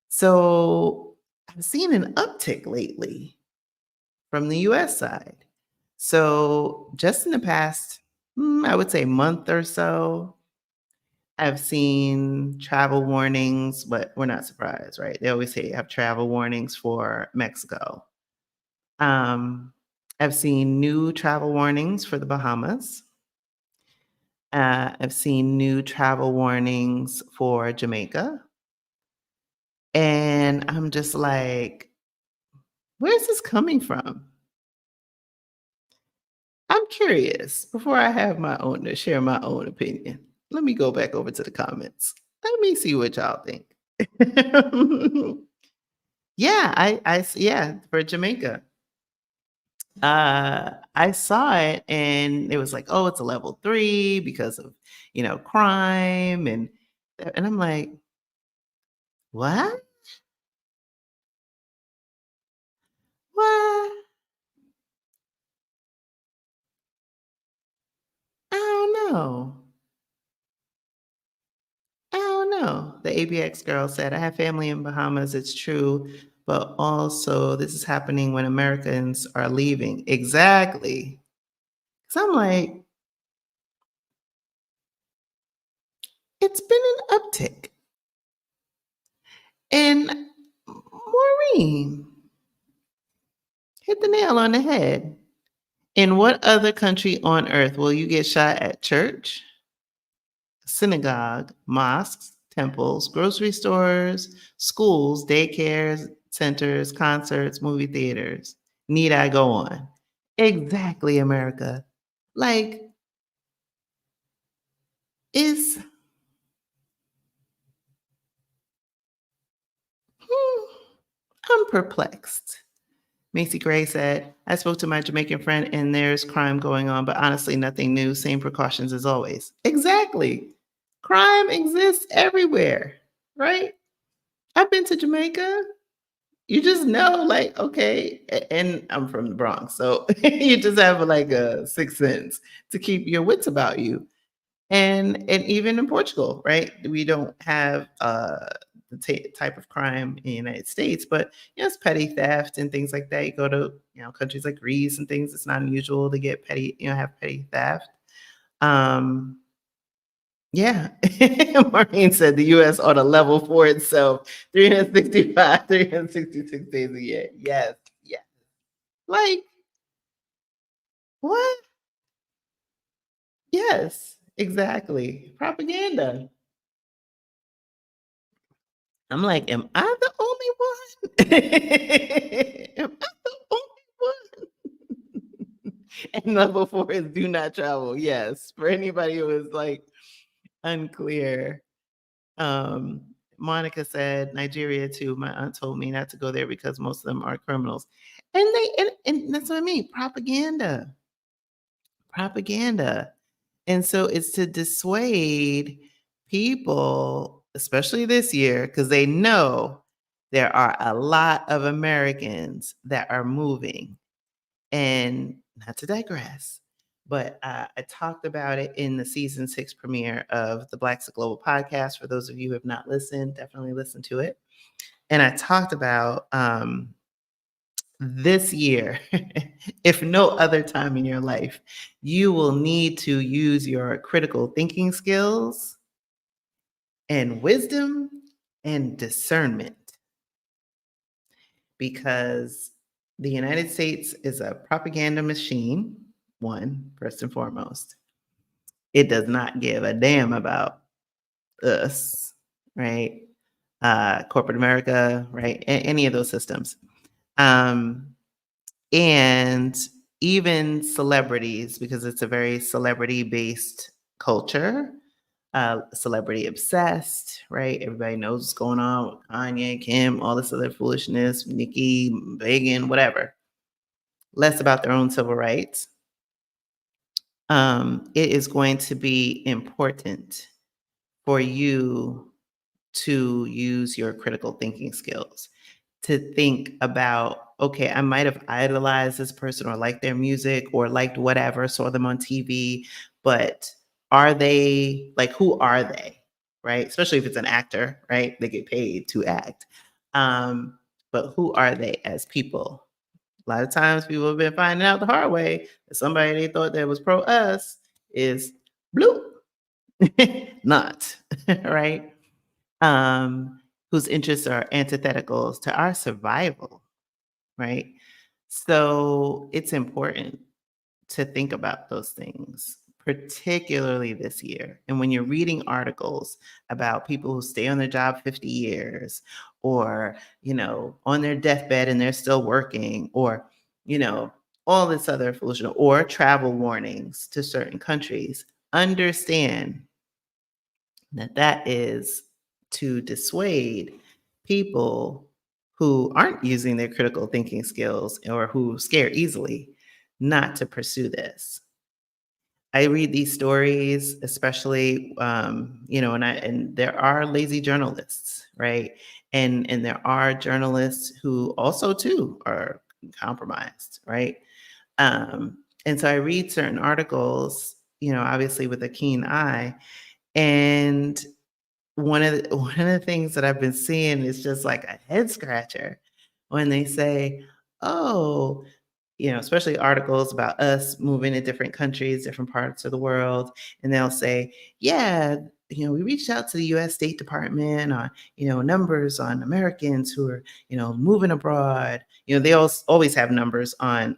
So I've seen an uptick lately from the US side. So just in the past, I would say month or so, I've seen travel warnings, but we're not surprised, right? They always say have travel warnings for Mexico. Um, I've seen new travel warnings for the Bahamas. I've seen new travel warnings for Jamaica. And I'm just like, where's this coming from? I'm curious. Before I have my own to share my own opinion, let me go back over to the comments. Let me see what y'all think. Yeah, yeah, for Jamaica. I saw it and it was like, oh, it's a level 3 because of, crime and I'm like, what? What? I don't know. I don't know. The ABX girl said, I have family in Bahamas. It's true. But also, this is happening when Americans are leaving. Exactly. So I'm like, it's been an uptick. And Maureen hit the nail on the head. In what other country on earth will you get shot at church, synagogue, mosques, temples, grocery stores, schools, daycares, centers, concerts, movie theaters? Need I go on? Exactly, America. Like, is I'm perplexed. Macy Gray said, I spoke to my Jamaican friend and there's crime going on, but honestly, nothing new. Same precautions as always. Exactly. Crime exists everywhere, right? I've been to Jamaica. You just know, like, okay, and I'm from the Bronx. So you just have like a sixth sense to keep your wits about you. And even in Portugal, right? We don't have the type of crime in the United States, but it's petty theft and things like that. You go to countries like Greece and things. It's not unusual to get petty, have petty theft. Um, yeah, Maureen said the U.S. ought to level for itself 365, 366 days a year. Yes, yes. Like what? Yes, exactly. Propaganda. I'm like, am I the only one? Am I the only one? And level 4 is do not travel. Yes, for anybody who is like unclear. Um, Monica said Nigeria too. My aunt told me not to go there because most of them are criminals. And that's what I mean. Propaganda. Propaganda. And so it's to dissuade people, especially this year, because they know there are a lot of Americans that are moving. And not to digress, but I talked about it in the season 6 premiere of the Blaxit Global podcast. For those of you who have not listened, definitely listen to it. And I talked about this year, if no other time in your life, you will need to use your critical thinking skills and wisdom and discernment because the United States is a propaganda machine, first and foremost. It does not give a damn about us, right? Corporate America, right? Any of those systems. And even celebrities, because it's a very celebrity based culture, celebrity obsessed, right? Everybody knows what's going on with Kanye, Kim, all this other foolishness, Nicki, Megan, whatever. Less about their own civil rights. It is going to be important for you to use your critical thinking skills to think about, okay, I might have idolized this person or liked their music or liked whatever, saw them on TV, but are they like, who are they? Right? Especially if it's an actor, right? They get paid to act. But who are they as people? A lot of times people have been finding out the hard way that somebody they thought that was pro us is blue, not, right? Whose interests are antithetical to our survival, right? So it's important to think about those things, particularly this year. And when you're reading articles about people who stay on their job 50 years or, on their deathbed and they're still working or, you know, all this other foolishness or travel warnings to certain countries, understand that is to dissuade people who aren't using their critical thinking skills or who scare easily not to pursue this. I read these stories, especially, and there are lazy journalists, right? And there are journalists who also too are compromised, right? And so I read certain articles, obviously with a keen eye, and one of the things that I've been seeing is just like a head scratcher when they say, "Oh, especially articles about us moving to different countries, different parts of the world. And they'll say, yeah, we reached out to the US State Department on, numbers on Americans who are, moving abroad. They always have numbers on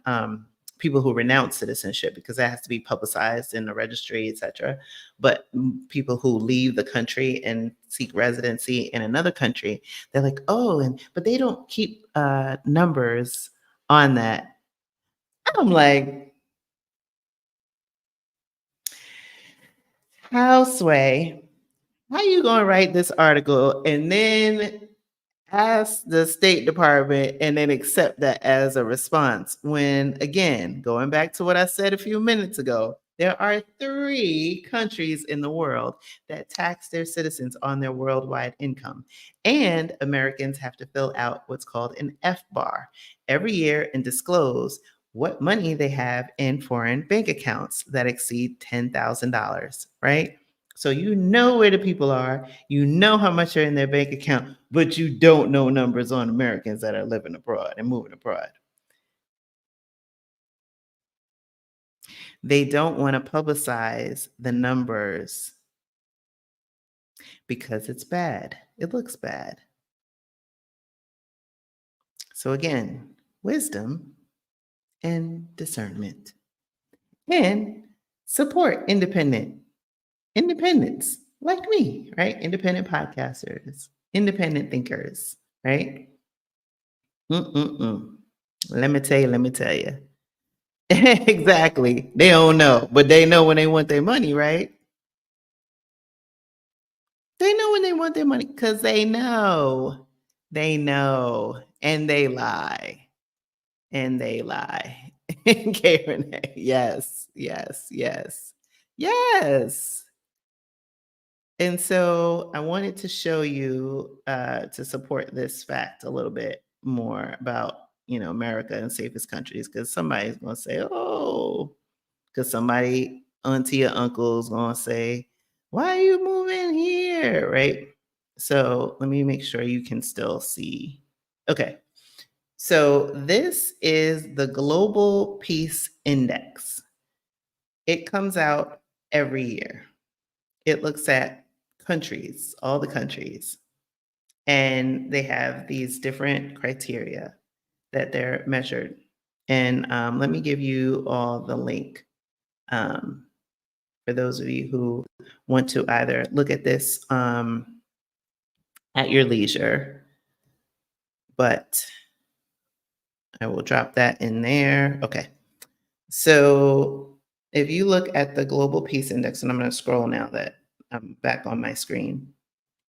people who renounce citizenship because that has to be publicized in the registry, et cetera. But people who leave the country and seek residency in another country, they're like, oh, but they don't keep numbers on that. I'm like, how Sway, how you gonna write this article and then ask the State Department and then accept that as a response when, again, going back to what I said a few minutes ago, there are 3 countries in the world that tax their citizens on their worldwide income. And Americans have to fill out what's called an FBAR every year and disclose what money they have in foreign bank accounts that exceed $10,000, right? So you know where the people are, you know how much are in their bank account, but you don't know numbers on Americans that are living abroad and moving abroad. They don't want to publicize the numbers because it's bad. It looks bad. So again, wisdom and discernment and support independence like me, right? Independent podcasters, independent thinkers, right? Mm-mm-mm. Let me tell you. Exactly. They don't know, but they know when they want their money, right? They know when they want their money because they know. They know. And they lie. And they lie. Karen, yes, yes, yes, yes. And so I wanted to show you to support this fact a little bit more about, America and safest countries, because somebody's going to say, oh, because somebody, auntie or uncle is going to say, why are you moving here? Right. So let me make sure you can still see. Okay. So this is the Global Peace Index. It comes out every year. It looks at countries, all the countries, and they have these different criteria that they're measured. And let me give you all the link um, for those of you who want to either look at this at your leisure, but I will drop that in there. Okay. So if you look at the Global Peace Index, and I'm going to scroll now that I'm back on my screen,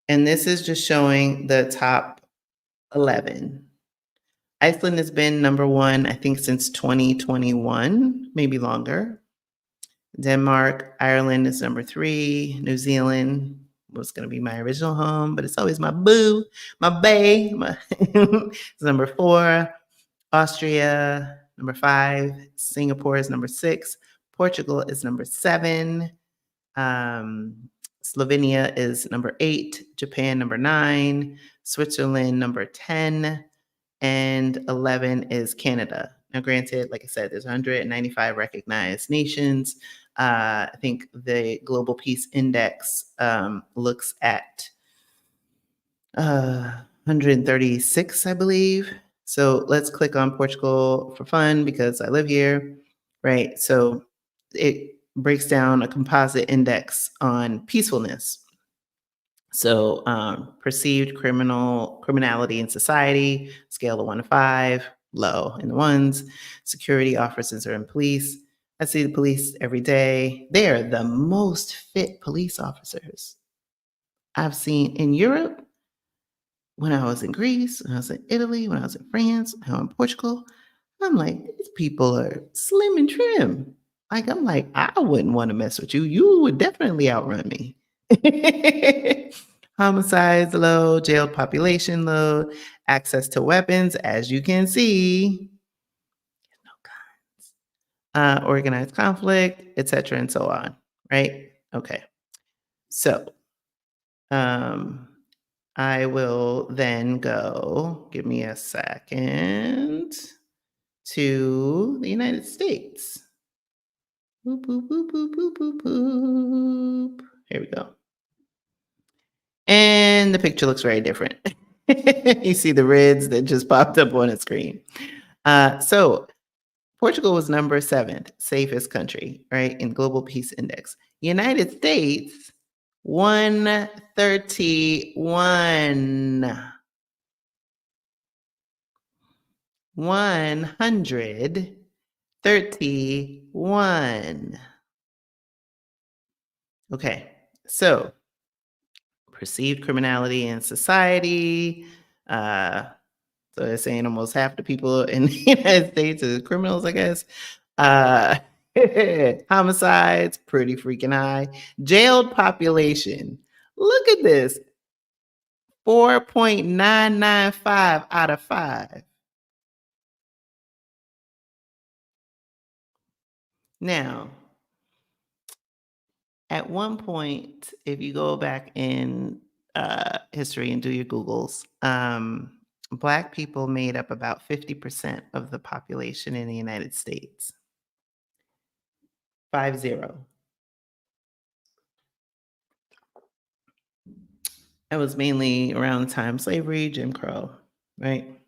and this is just showing the top 11. Iceland has been number 1, I think, since 2021, maybe longer. Denmark, Ireland is number 3. New Zealand was going to be my original home, but it's always my boo, my bae. It's number 4. Austria, number 5. Singapore is number 6. Portugal is number 7. Slovenia is number 8. Japan, number 9. Switzerland, number 10. And 11 is Canada. Now, granted, like I said, there's 195 recognized nations. I think the Global Peace Index looks at 136, I believe. So let's click on Portugal for fun because I live here, right? So it breaks down a composite index on peacefulness. So perceived criminality in society, scale of 1 to 5, low in the ones. Security officers are in police. I see the police every day. They are the most fit police officers I've seen in Europe, when I was in Greece, when I was in Italy, when I was in France, now in Portugal. I'm like, these people are slim and trim. Like, I'm like, I wouldn't want to mess with you. You would definitely outrun me. Homicides low, jail population low, access to weapons, as you can see, organized conflict, etc., and so on. Right? Okay. So, um, I will then go. Give me a second to the United States. Boop, boop, boop, boop, boop, boop, boop. Here we go. And the picture looks very different. You see the reds that just popped up on the screen. So Portugal was number 7th safest country, right, in Global Peace Index. United States, 131. 131. Okay, so perceived criminality in society. Uh, so they're saying almost half the people in the United States are criminals, I guess. Uh, homicides, pretty freaking high. Jailed population. Look at this, 4.995 out of 5. Now, at one point, if you go back in history and do your Googles, Black people made up about 50% of the population in the United States. 50. That was mainly around the time slavery, Jim Crow, right?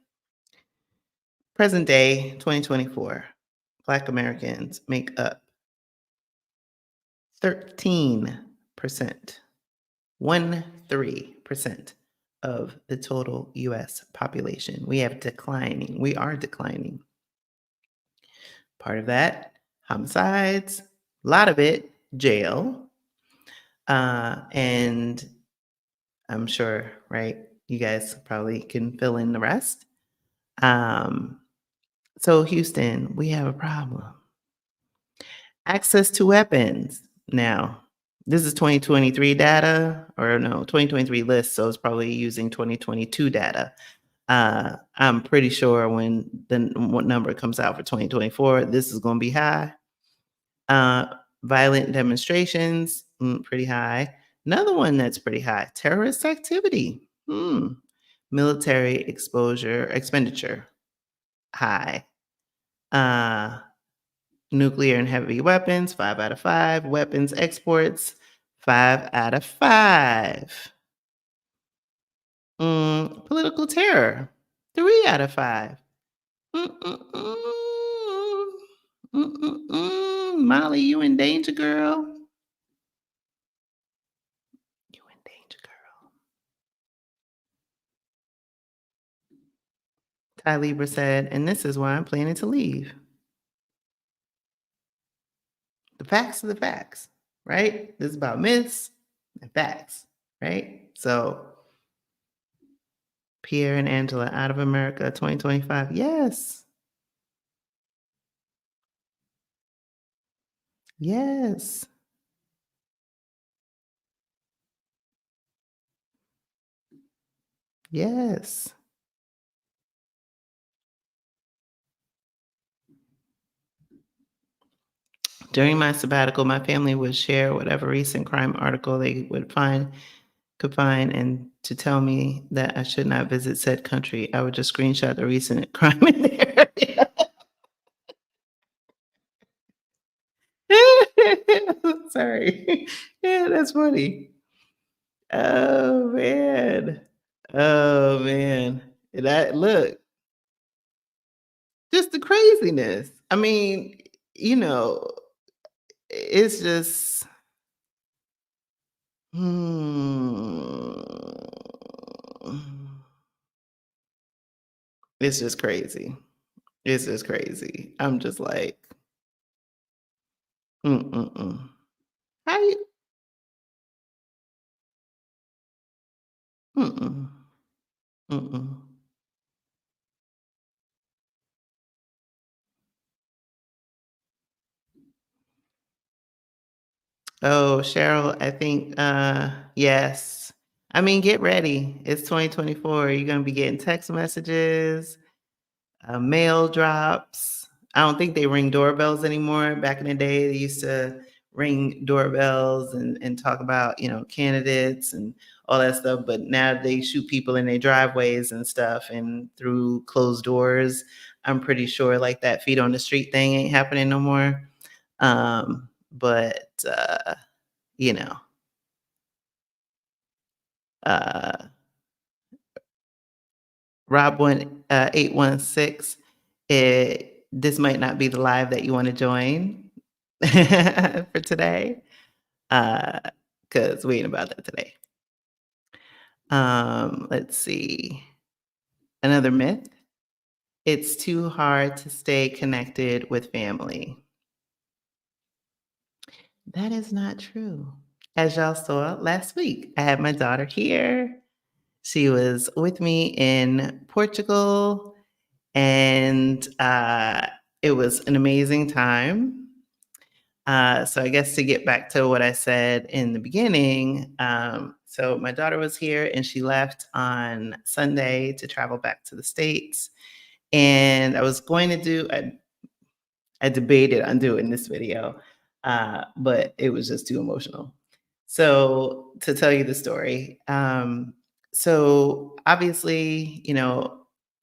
Present day, 2024, Black Americans make up 13%, 13% of the total US population. We are declining. Part of that, homicides, a lot of it, jail. And I'm sure, right? You guys probably can fill in the rest. So, Houston, we have a problem. Access to weapons. Now, this is 2023 data, or no, 2023 list, so it's probably using 2022 data. I'm pretty sure when what number comes out for 2024, this is going to be high. Violent demonstrations, pretty high. Another one that's pretty high, terrorist activity. Military expenditure, high. Nuclear and heavy weapons, 5 out of 5. Weapons exports, 5 out of 5. Political terror, 3 out of 5. Molly, you in danger, girl. You in danger, girl. Ty Libra said, and this is why I'm planning to leave. The facts are the facts, right? This is about myths and facts, right? So, Pierre and Angela out of America 2025. Yes. Yes. Yes. During my sabbatical, my family would share whatever recent crime article they could find, and to tell me that I should not visit said country. I would just screenshot the recent crime in the area. Sorry. Yeah, that's funny. Oh man. Oh man. That look. just the craziness. I mean, you know, it's just hmm, it's just crazy. It's just crazy. I'm just like, mm-mm-mm. How you mm-mm, mm-mm. Oh, Cheryl, I think, yes. I mean, get ready. It's 2024. You're gonna be getting text messages, mail drops. I don't think they ring doorbells anymore. Back in the day, they used to ring doorbells and talk about, candidates and all that stuff. But now they shoot people in their driveways and stuff and through closed doors. I'm pretty sure like that feet on the street thing ain't happening no more. But you know, uh, Rob 816. This might not be the live that you want to join for today, because we ain't about that today. Let's see. Another myth. It's too hard to stay connected with family. That is not true. As y'all saw last week, I had my daughter here. She was with me in Portugal, and it was an amazing time. So I guess to get back to what I said in the beginning, so my daughter was here and she left on Sunday to travel back to the States. And I was going to I debated on doing this video, but it was just too emotional. So to tell you the story, so obviously,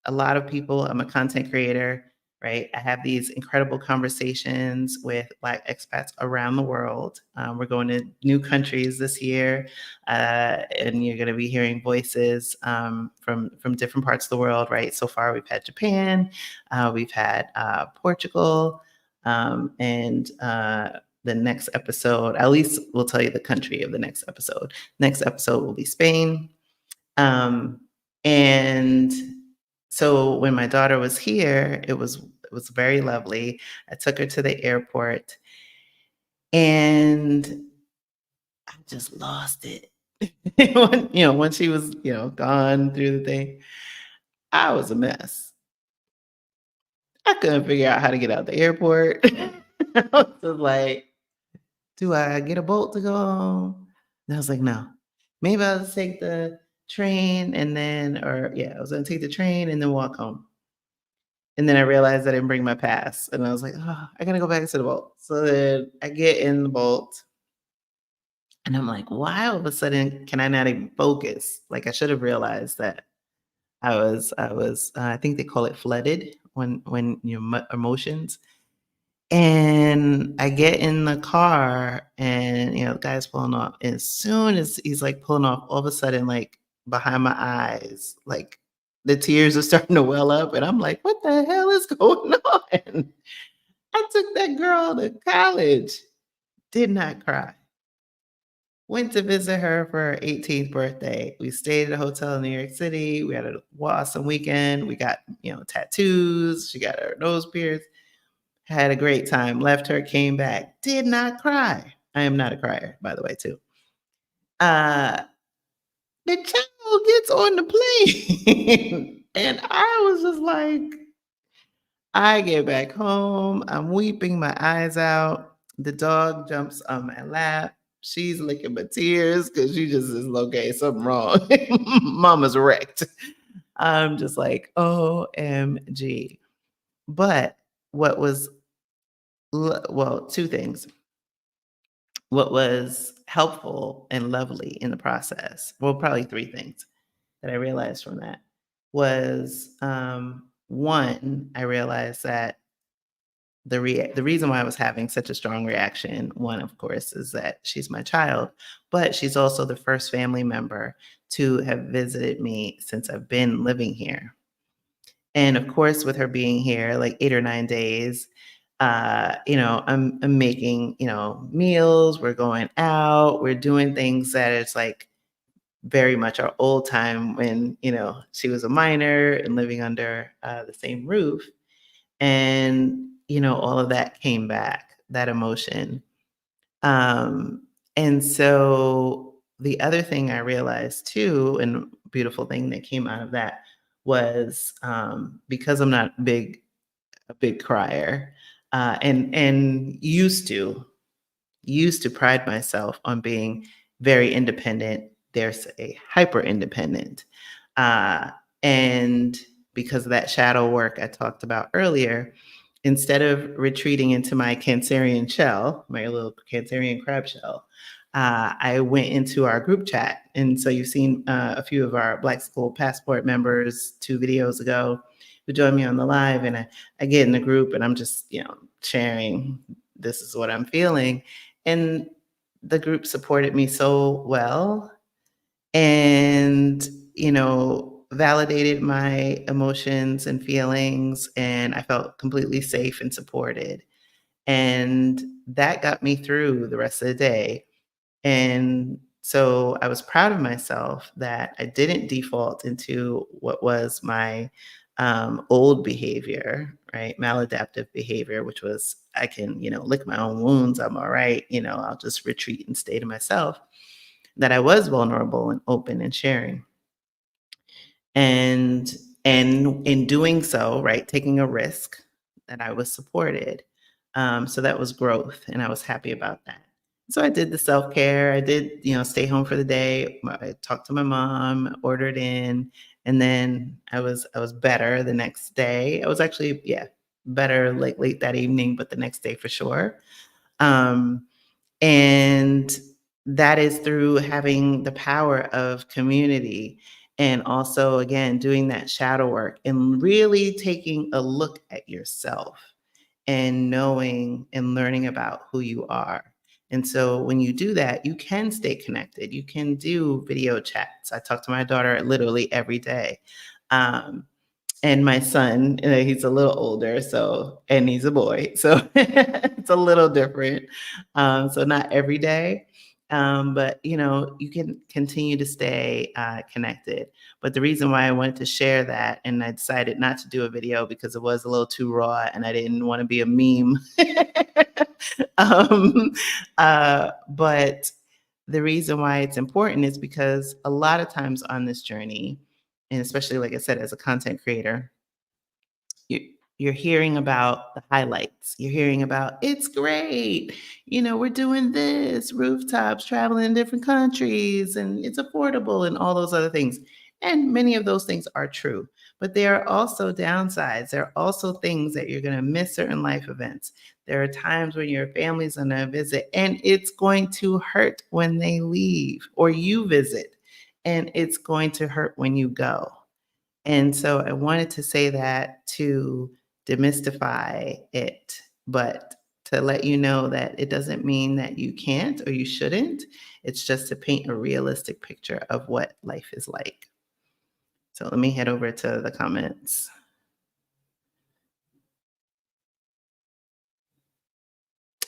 a lot of people, I'm a content creator, right? I have these incredible conversations with Black expats around the world. We're going to new countries this year, and you're going to be hearing voices from different parts of the world, right? So far, we've had Japan, we've had Portugal, and the next episode, at least we'll tell you the country of the next episode. Next episode will be Spain. And so when my daughter was here, it was very lovely. I took her to the airport and I just lost it. When she was, gone through the thing, I was a mess. I couldn't figure out how to get out the airport. I was just like, do I get a boat to go home? And I was like, no. Maybe I'll just take the train and then, or yeah, I was gonna take the train and then walk home. And then I realized I didn't bring my pass. And I was like, oh, I gotta go back to the boat. So then I get in the boat and I'm like, why all of a sudden can I not even focus? Like I should have realized that I think they call it flooded when your emotions. And I get in the car and, the guy's pulling off. And as soon as he's like pulling off, all of a sudden, like behind my eyes, like the tears are starting to well up. And I'm like, what the hell is going on? I took that girl to college, did not cry. Went to visit her for her 18th birthday. We stayed at a hotel in New York City. We had an awesome weekend. We got, tattoos. She got her nose pierced. Had a great time, left her, came back, did not cry. I am not a crier, by the way, too. Uh, the child gets on the plane, and I was just like, I get back home, I'm weeping my eyes out. The dog jumps on my lap. She's licking my tears because she just is okay, something wrong. Mama's wrecked. I'm just like, OMG. But what was, well, two things. What was helpful and lovely in the process, well, probably three things that I realized from that was, one, I realized that the reason why I was having such a strong reaction, one, of course, is that she's my child, but she's also the first family member to have visited me since I've been living here. And of course, with her being here like 8 or 9 days, I'm making, meals, we're going out, we're doing things that it's like very much our old time when, she was a minor and living under the same roof. And, all of that came back, that emotion. Um, and so the other thing I realized too, and beautiful thing that came out of that was because I'm not a big crier, and used to pride myself on being very independent. There's a hyper independent. Uh, and because of that shadow work I talked about earlier, instead of retreating into my Cancerian shell, my little Cancerian crab shell, I went into our group chat. And so you've seen a few of our Black School Passport members 2 videos ago who joined me on the live. And I get in the group and I'm just, sharing, this is what I'm feeling. And the group supported me so well and, validated my emotions and feelings. And I felt completely safe and supported. And that got me through the rest of the day. And so I was proud of myself that I didn't default into what was my old behavior, right? Maladaptive behavior, which was I can, lick my own wounds. I'm all right. I'll just retreat and stay to myself. That I was vulnerable and open and sharing. And in doing so, right, taking a risk, that I was supported. So that was growth, and I was happy about that. So I did the self-care. I did, stay home for the day. I talked to my mom, ordered in, and then I was better the next day. I was actually, yeah, better like late that evening, but the next day for sure. Um, and that is through having the power of community and also, again, doing that shadow work and really taking a look at yourself and knowing and learning about who you are. And so when you do that, you can stay connected. You can do video chats. I talk to my daughter literally every day. Um, and my son, he's a little older, and he's a boy, so it's a little different. So not every day, but you can continue to stay connected. But the reason why I wanted to share that, and I decided not to do a video because it was a little too raw, and I didn't want to be a meme. um, but the reason why it's important is because a lot of times on this journey, and especially like I said, as a content creator, you you're hearing about the highlights. You're hearing about it's great. We're doing this, rooftops, traveling in different countries, and it's affordable and all those other things. And many of those things are true. But there are also downsides. There are also things that you're going to miss certain life events. There are times when your family's on a visit and it's going to hurt when they leave or you visit, and it's going to hurt when you go. And so I wanted to say that to demystify it, but to let you know that it doesn't mean that you can't or you shouldn't. It's just to paint a realistic picture of what life is like. So let me head over to the comments.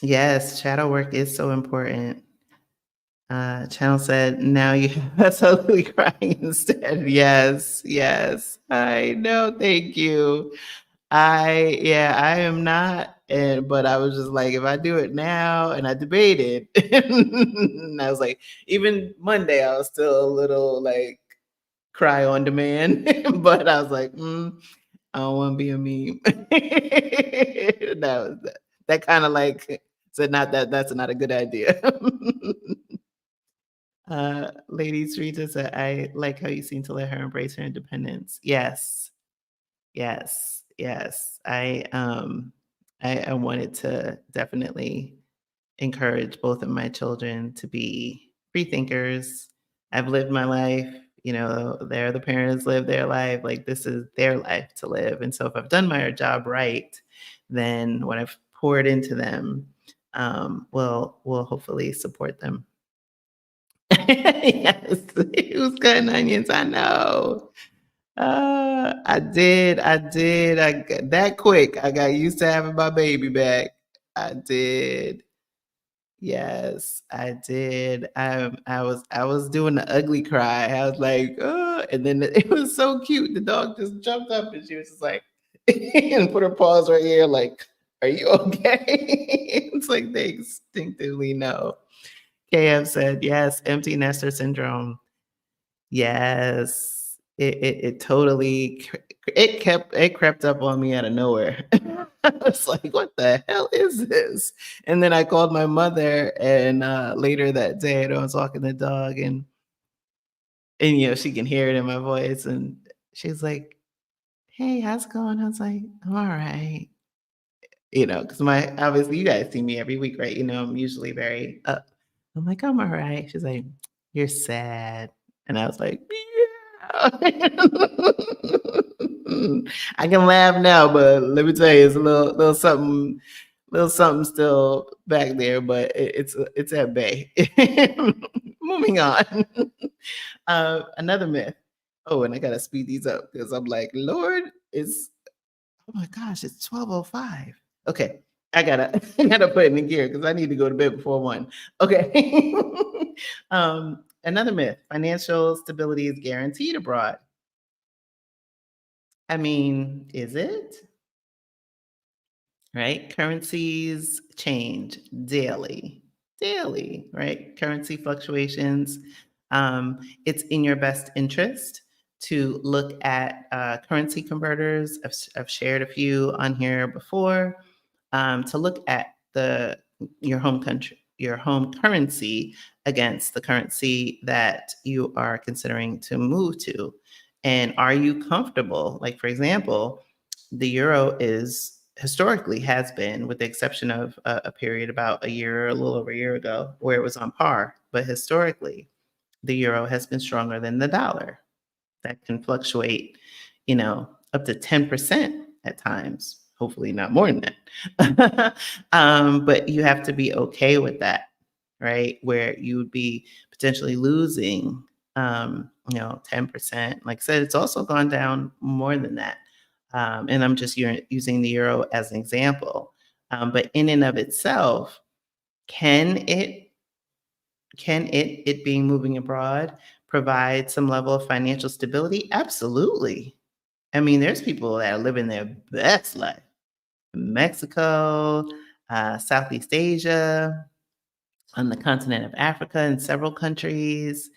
Yes, shadow work is so important. Channel said, now you have us ugly crying instead. Yes, yes. I know. Thank you. I am not, but I was just like, if I do it now, and I debated, and I was like, even Monday, I was still a little like cry on demand, but I was like, I don't want to be a meme. That kind of like said, not that that's not a good idea. Lady Rita said, I like how you seem to let her embrace her independence. Yes, yes, yes. I wanted to definitely encourage both of my children to be free thinkers. I've lived my life, they're the parents live their life. Like this is their life to live. And so if I've done my job right, then what I've poured into them will hopefully support them. Yes, who's cutting onions? I know. I did. I got that quick. I got used to having my baby back. I did. Yes, I did. I was doing the ugly cry. I was like, oh, and then it was so cute. The dog just jumped up and she was just like, and put her paws right here, like, are you okay? It's like they instinctively know. KF said, yes, empty nester syndrome. Yes, it totally it crept up on me out of nowhere. I was like, "What the hell is this?" And then I called my mother, and later that day, I was walking the dog, and she can hear it in my voice, and she's like, "Hey, how's it going?" I was like, "I'm all right." Because my obviously you guys see me every week, right? I'm usually very up. I'm like, I'm all right. She's like, you're sad. And I was like, yeah. I can laugh now, but let me tell you, it's a little something still back there, but it's at bay. Moving on. Another myth. Oh, and I gotta speed these up because I'm like, Lord, oh my gosh, it's 12:05. Okay. I gotta I gotta put it in gear because I need to go to bed before 1. Okay. Another myth, financial stability is guaranteed abroad. I mean, is it? Right? Currencies change daily, right? Currency fluctuations. It's in your best interest to look at currency converters. I've shared a few on here before. To look at your home currency against the currency that you are considering to move to. And are you comfortable? Like, for example, the euro is historically has been, with the exception of a period about a year, a little over a year ago, where it was on par. But historically, the euro has been stronger than the dollar. That can fluctuate, up to 10% at times. Hopefully, not more than that. But you have to be okay with that, right? Where you would be potentially losing, 10%. Like I said, it's also gone down more than that. And I'm just using the euro as an example. But in and of itself, can it being moving abroad provide some level of financial stability? Absolutely. I mean, there's people that are living their best life. Mexico, Southeast Asia, on the continent of Africa, in several countries.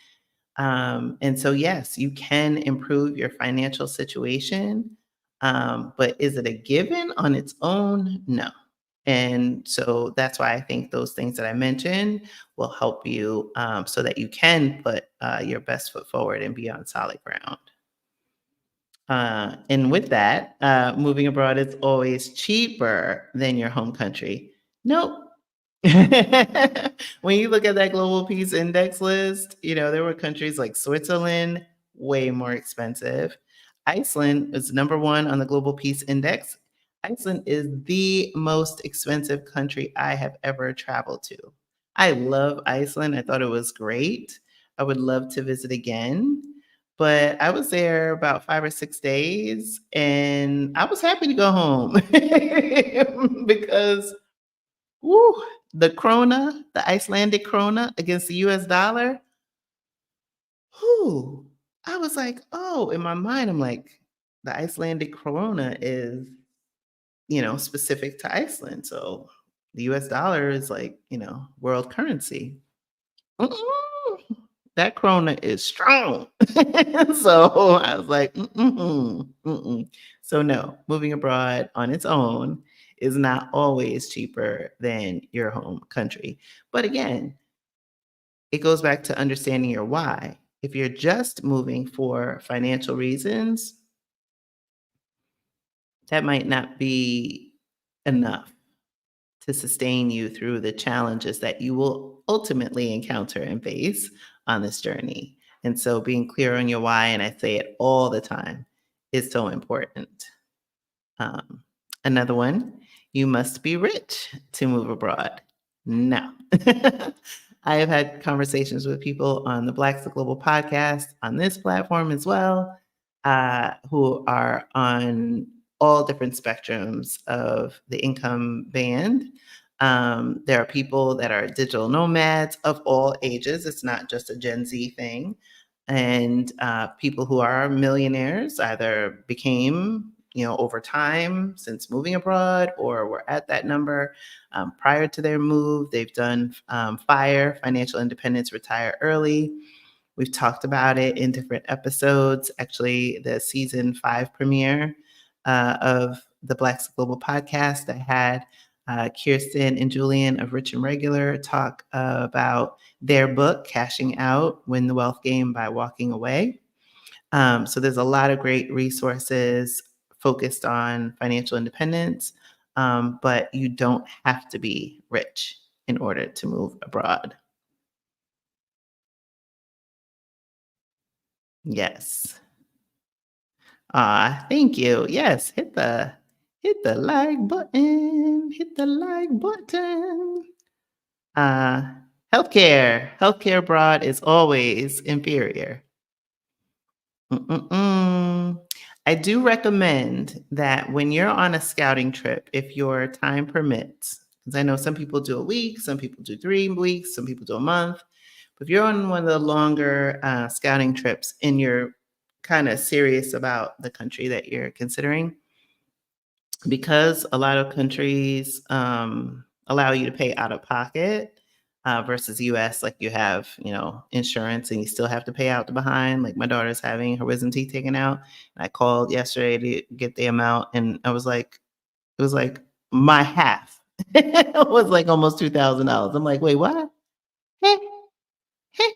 And so, yes, you can improve your financial situation. But is it a given on its own? No. And so that's why I think those things that I mentioned will help you, so that you can put your best foot forward and be on solid ground. And with that, moving abroad is always cheaper than your home country. Nope. When you look at that global peace index list, there were countries like Switzerland, way more expensive. Iceland is number one on the global peace index. Iceland is the most expensive country I have ever traveled to. I love Iceland. I thought it was great. I would love to visit again. But I was there about 5 or 6 days, and I was happy to go home because, woo, the krona, the Icelandic krona against the US dollar, whoo, I was like, "Oh," in my mind, I'm like, "The Icelandic krona is, specific to Iceland, so the US dollar is like, world currency." Mm-mm. That krona is strong. So I was like, mm-mm, mm-mm. So no, moving abroad on its own is not always cheaper than your home country. But again, it goes back to understanding your why. If you're just moving for financial reasons, that might not be enough to sustain you through the challenges that you will ultimately encounter and face on this journey. And so being clear on your why, and I say it all the time, is so important. Um, Another one, you must be rich to move abroad. No. I have had conversations with people on the Blaxit Global podcast, on this platform as well. who are on all different spectrums of the income band. There are people that are digital nomads of all ages. It's not just a Gen Z thing. And people who are millionaires either became, over time since moving abroad, or were at that number prior to their move. They've done FIRE, financial independence, retire early. We've talked about it in different episodes. Actually, the season 5 premiere of the Blaxit Global podcast, I had Kirsten and Julian of Rich and Regular talk about their book, Cashing Out, Win the Wealth Game by Walking Away. So there's a lot of great resources focused on financial independence, but you don't have to be rich in order to move abroad. Yes. Thank you. Yes, hit the like button. Hit the like button. Uh, healthcare abroad is always inferior. Mm-mm-mm. I do recommend that when you're on a scouting trip, if your time permits, because I know some people do a week, some people do 3 weeks, some people do a month. But if you're on one of the longer scouting trips and you're kind of serious about the country that you're considering, because a lot of countries allow you to pay out of pocket versus US, like you have, insurance and you still have to pay out the behind. Like my daughter's having her wisdom teeth taken out. And I called yesterday to get the amount, and I was like, it was like my half. It was like almost $2,000. I'm like, wait, what? Heh, heh.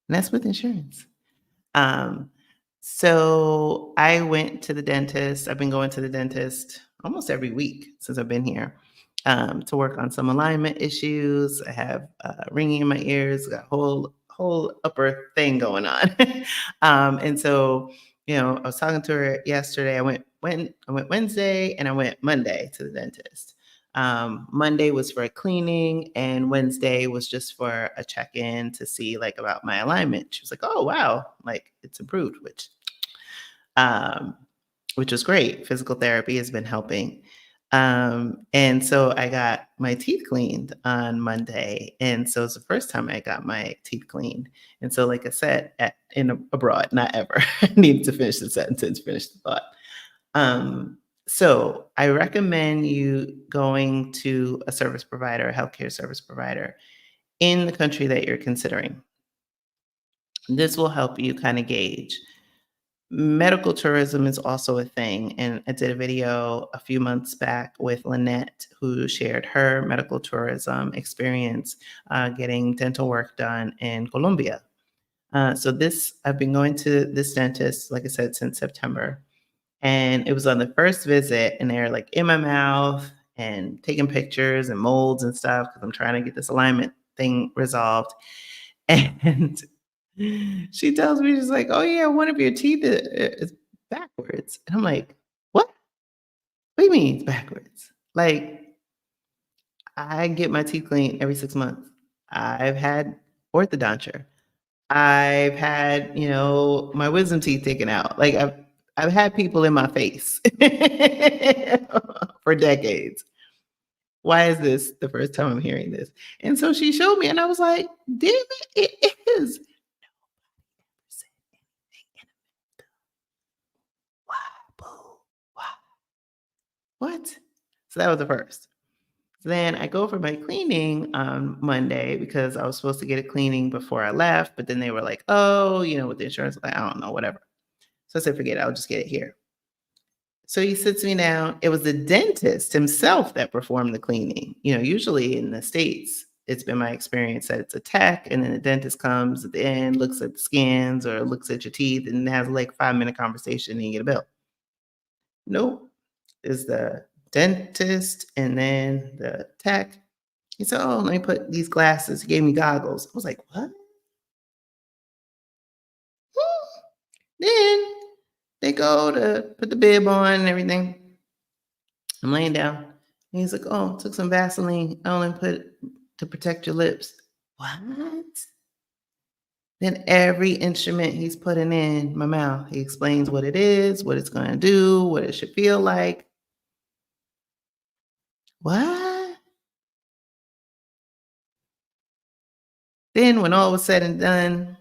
And that's with insurance. Um, so I went to the dentist. I've been going to the dentist almost every week since I've been here to work on some alignment issues. I have ringing in my ears, got whole upper thing going on, and so I was talking to her yesterday. I went Wednesday and I went Monday to the dentist. Monday was for a cleaning, and Wednesday was just for a check-in to see like about my alignment. She was like, "Oh wow, like it's improved," um, which was great. Physical therapy has been helping. And so I got my teeth cleaned on Monday, and so it's the first time I got my teeth cleaned. And so, like I said, abroad, not ever. I need to finish the sentence, finish the thought. So I recommend you going to a service provider, a healthcare service provider in the country that you're considering. This will help you kind of gauge. Medical tourism is also a thing. And I did a video a few months back with Lynette, who shared her medical tourism experience getting dental work done in Colombia. I've been going to this dentist, like I said, since September. And it was on the first visit, and they're like in my mouth and taking pictures and molds and stuff because I'm trying to get this alignment thing resolved. And she tells me, she's like, "Oh, yeah, one of your teeth is backwards." And I'm like, "What? What do you mean it's backwards?" Like, I get my teeth cleaned every 6 months. I've had orthodonture. I've had, my wisdom teeth taken out. Like I've had people in my face for decades. Why is this the first time I'm hearing this? And so she showed me, and I was like, damn it, it is. Why, boo? Why? What? So that was the first. Then I go for my cleaning on Monday because I was supposed to get a cleaning before I left, but then they were like, "Oh, with the insurance, like, I don't know, whatever." So I said, "Forget it, I'll just get it here." So he sits me down. It was the dentist himself that performed the cleaning. Usually in the States, it's been my experience that it's a tech, and then the dentist comes at the end, looks at the scans or looks at your teeth, and has like 5-minute conversation and you get a bill. Nope. Is the dentist and then the tech. He said, "Oh, let me put these glasses." He gave me goggles. I was like, "What?" Hmm. Then they go to put the bib on and everything. I'm laying down. And he's like, "Oh, took some Vaseline. I only put to protect your lips." What? Then every instrument he's putting in my mouth, he explains what it is, what it's gonna do, what it should feel like. What? Then when all was said and done,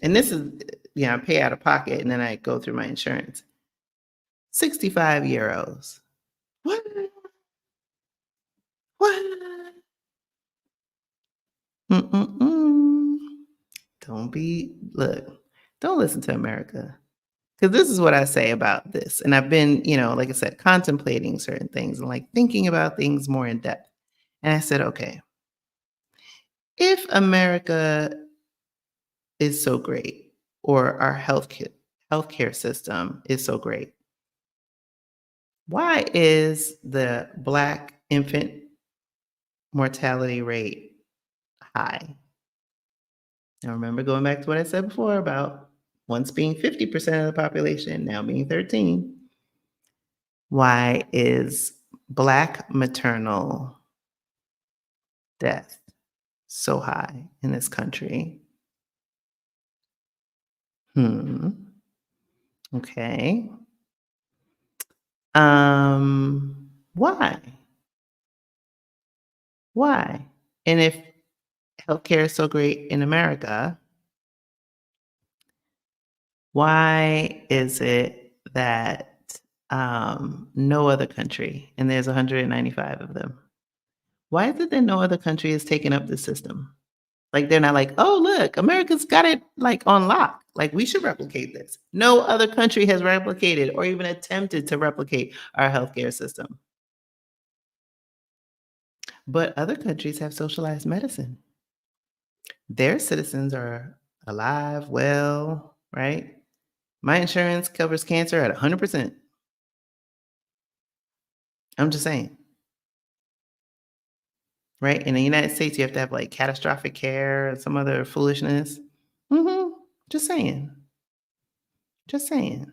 and this is, I pay out of pocket and then I go through my insurance. 65 euros. What? What? Mm-mm-mm. Don't listen to America. Because this is what I say about this. And I've been, like I said, contemplating certain things and like thinking about things more in depth. And I said, okay, if America is so great, or our healthcare system is so great, why is the Black infant mortality rate high? Now, remember going back to what I said before about once being 50% of the population, now being 13. Why is Black maternal death so high in this country? Okay. Why? Why? And if healthcare is so great in America, why is it that no other country, and there's 195 of them, why is it that no other country is taking up the system? Like, they're not like, "Oh, look, America's got it, like, on lock. Like, we should replicate this." No other country has replicated or even attempted to replicate our healthcare system. But other countries have socialized medicine. Their citizens are alive, well, right? My insurance covers cancer at 100%. I'm just saying, right? In the United States, you have to have, like, catastrophic care or some other foolishness. Mhm. Just saying. Just saying.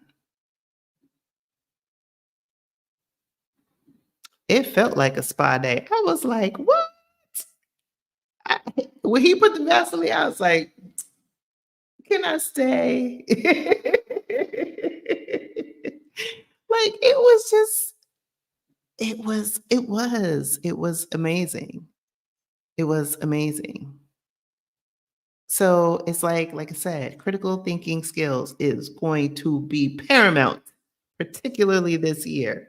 It felt like a spa day. I was like, "What?" I when he put the Vaseline, I was like, "Can I stay?" Like, it was amazing. It was amazing. So, it's like I said, critical thinking skills is going to be paramount, particularly this year.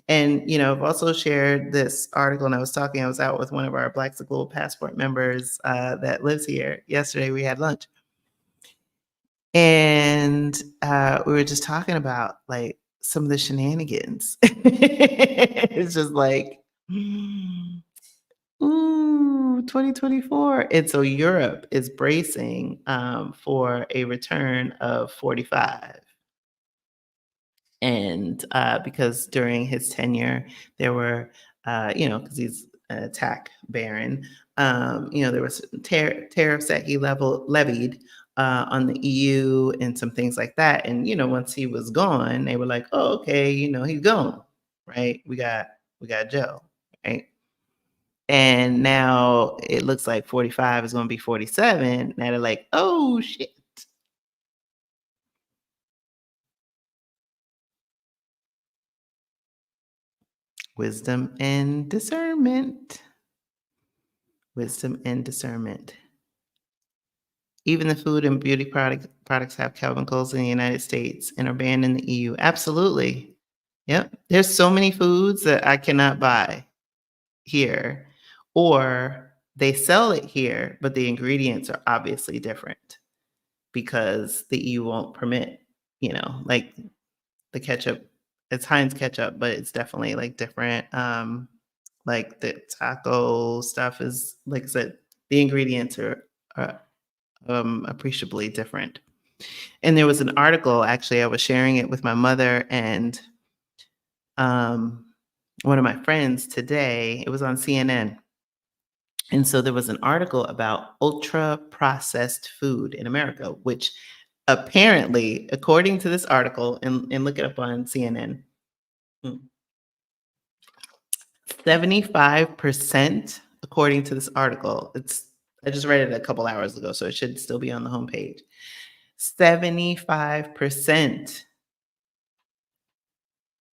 And, I've also shared this article, and I was out with one of our Blaxit Global Passport members that lives here. Yesterday, we had lunch. And we were just talking about like some of the shenanigans. It's just like, ooh, 2024. And so Europe is bracing for a return of 45. And because during his tenure, there were, because he's an attack baron, there was tariffs that he levied on the EU and some things like that. And once he was gone, they were like, "Oh, okay, he's gone, right? We got Joe, right?" And now it looks like 45 is going to be 47. Now they're like, "Oh shit." Wisdom and discernment. Wisdom and discernment. Even the food and beauty products have chemicals in the United States and are banned in the EU. Absolutely. Yep. There's so many foods that I cannot buy here, or they sell it here, but the ingredients are obviously different because the EU won't permit, like the ketchup. It's Heinz ketchup, but it's definitely like different. Like the taco stuff is, like I said, the ingredients are appreciably different. And there was an article, actually, I was sharing it with my mother and um, one of my friends today. It was on CNN. And so there was an article about ultra processed food in America, which apparently, according to this article, and look it up on CNN, 75%, according to this article, it's I just read it a couple hours ago, so it should still be on the homepage. 75%,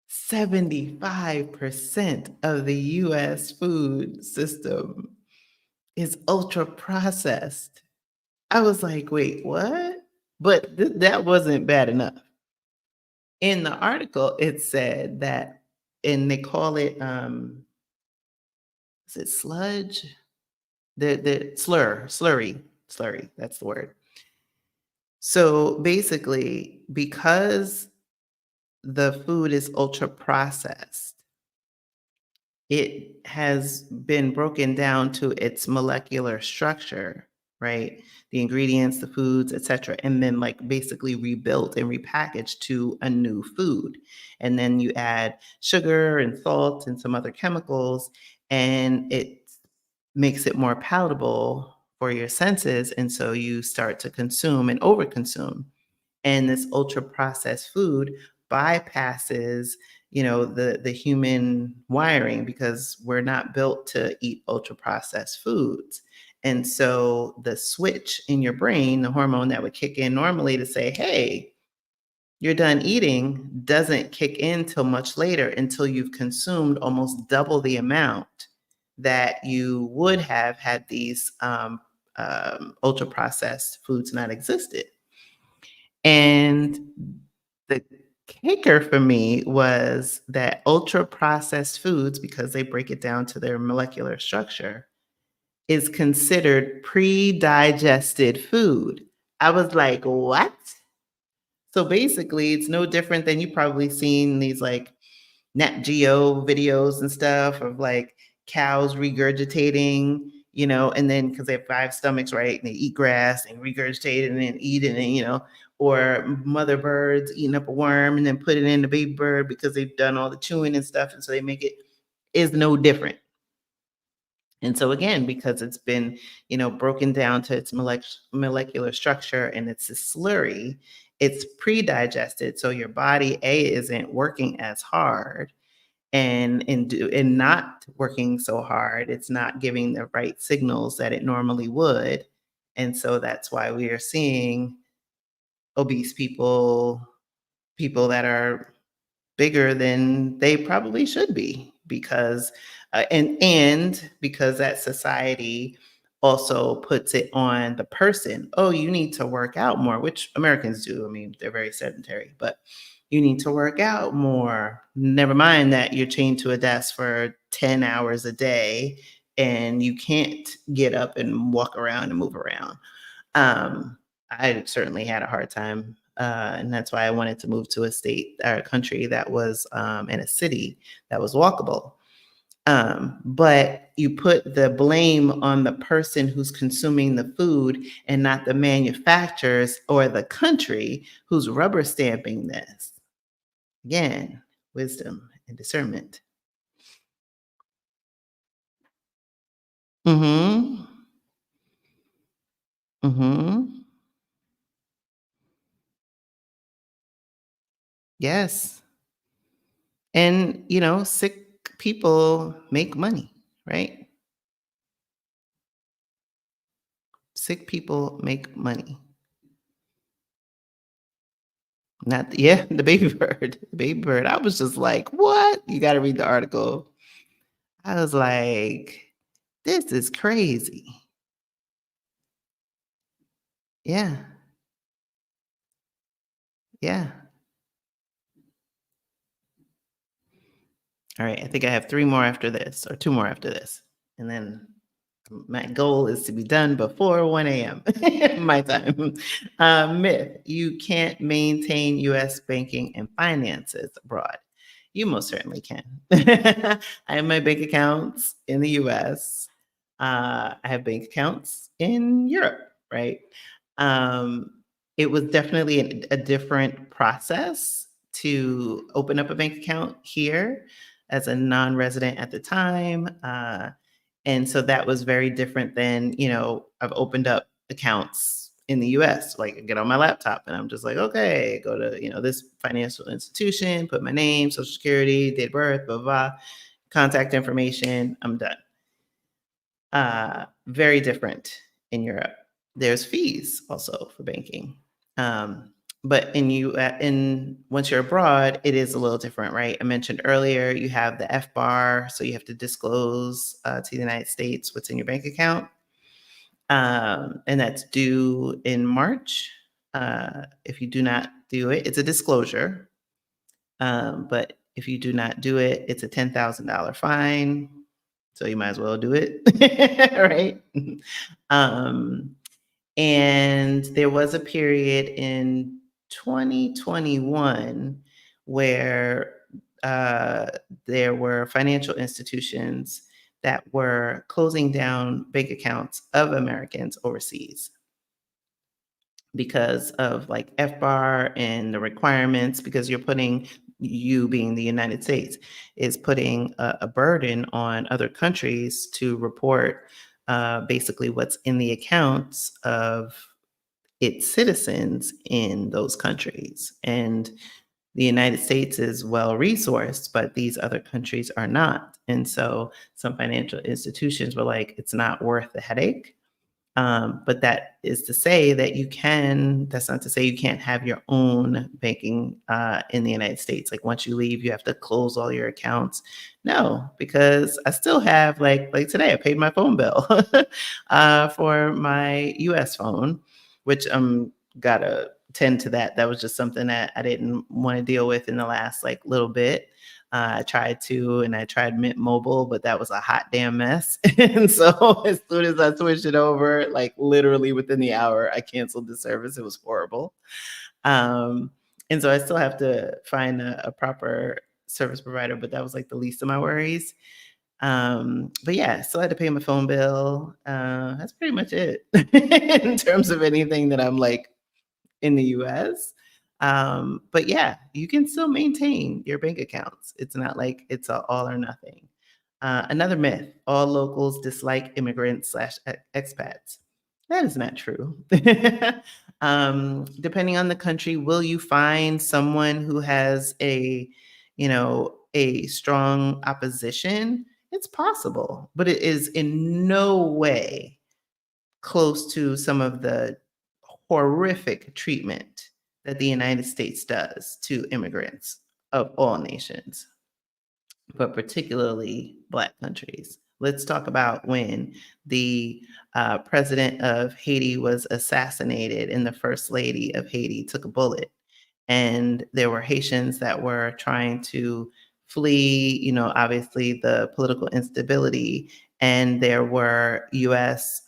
75% of the US food system is ultra processed. I was like, "Wait, what?" But that wasn't bad enough. In the article, it said that, and they call it, is it sludge? The slurry, that's the word. So, basically, because the food is ultra processed, it has been broken down to its molecular structure, right? The ingredients, the foods, etc., and then like basically rebuilt and repackaged to a new food. And then you add sugar and salt and some other chemicals, and it makes it more palatable for your senses. And so you start to consume and overconsume. And this ultra processed food bypasses, the human wiring, because we're not built to eat ultra processed foods. And so the switch in your brain, the hormone that would kick in normally to say, hey, you're done eating, doesn't kick in till much later, until you've consumed almost double the amount that you would have had these ultra processed foods not existed. And the kicker for me was that ultra processed foods, because they break it down to their molecular structure, is considered pre-digested food. I was like, what? So basically, it's no different than you probably seen these like Nat Geo videos and stuff of like cows regurgitating, and then because they have 5 stomachs, right? And they eat grass and regurgitate and then eat it, and, or mother birds eating up a worm and then put it in the baby bird because they've done all the chewing and stuff. And so they make it is no different. And so again, because it's been, broken down to its molecular structure and it's a slurry, it's pre-digested. So your body, A, isn't working as hard, and not working so hard, it's not giving the right signals that it normally would. And so that's why we are seeing obese people, people that are bigger than they probably should be, because and because that society also puts it on the person. Oh, you need to work out more, which Americans do. I mean, they're very sedentary, but you need to work out more. Never mind that you're chained to a desk for 10 hours a day and you can't get up and walk around and move around. I certainly had a hard time, and that's why I wanted to move to a state or a country that was in a city that was walkable. But you put the blame on the person who's consuming the food and not the manufacturers or the country who's rubber stamping this. Again, wisdom and discernment. Mm-hmm. Mm-hmm. Yes. And sick people make money, right? Sick people make money. Not yeah, the baby bird. The baby bird. I was just like, "What?" You gotta read the article. I was like, "This is crazy." Yeah, yeah. All right, I think I have 3 more after this, or 2 more after this, and then my goal is to be done before 1 a.m. my time. Myth: you can't maintain U.S. banking and finances abroad. You most certainly can. I have my bank accounts in the US. I have bank accounts in Europe, right? Um, it was definitely a different process to open up a bank account here as a non-resident at the time. And so that was very different than, I've opened up accounts in the US. Like I get on my laptop and I'm just like, okay, go to, this financial institution, put my name, social security, date of birth, blah, blah, blah, contact information, I'm done. Very different in Europe. There's fees also for banking. But in once you're abroad, it is a little different, right? I mentioned earlier you have the FBAR, so you have to disclose to the United States what's in your bank account, and that's due in March. If you do not do it, it's a disclosure. But if you do not do it, it's a $10,000 fine. So you might as well do it, right? Um, and there was a period in 2021 where there were financial institutions that were closing down bank accounts of Americans overseas because of like FBAR and the requirements, because you're putting, you being the United States, is putting a burden on other countries to report basically what's in the accounts of its citizens in those countries. And the United States is well resourced, but these other countries are not. And so some financial institutions were like, it's not worth the headache. But that is to say that you can, that's not to say you can't have your own banking in the United States. Like once you leave, you have to close all your accounts. No, because I still have like today, I paid my phone bill for my US phone, which I'm gotta tend to that. That was just something that I didn't want to deal with in the last like little bit. I tried Mint Mobile, but that was a hot damn mess. And so as soon as I switched it over, like literally within the hour, I canceled the service. It was horrible. Um, and so I still have to find a proper service provider, but that was like the least of my worries. But yeah, still had to pay my phone bill. That's pretty much it in terms of anything that I'm like in the US. But yeah, you can still maintain your bank accounts. It's not like it's a all or nothing. Another myth, all locals dislike immigrants slash expats. That is not true. Depending on the country, will you find someone who has a strong opposition? It's possible, but it is in no way close to some of the horrific treatment that the United States does to immigrants of all nations, but particularly Black countries. Let's talk about when the president of Haiti was assassinated and the first lady of Haiti took a bullet. And there were Haitians that were trying to flee, obviously the political instability. And there were US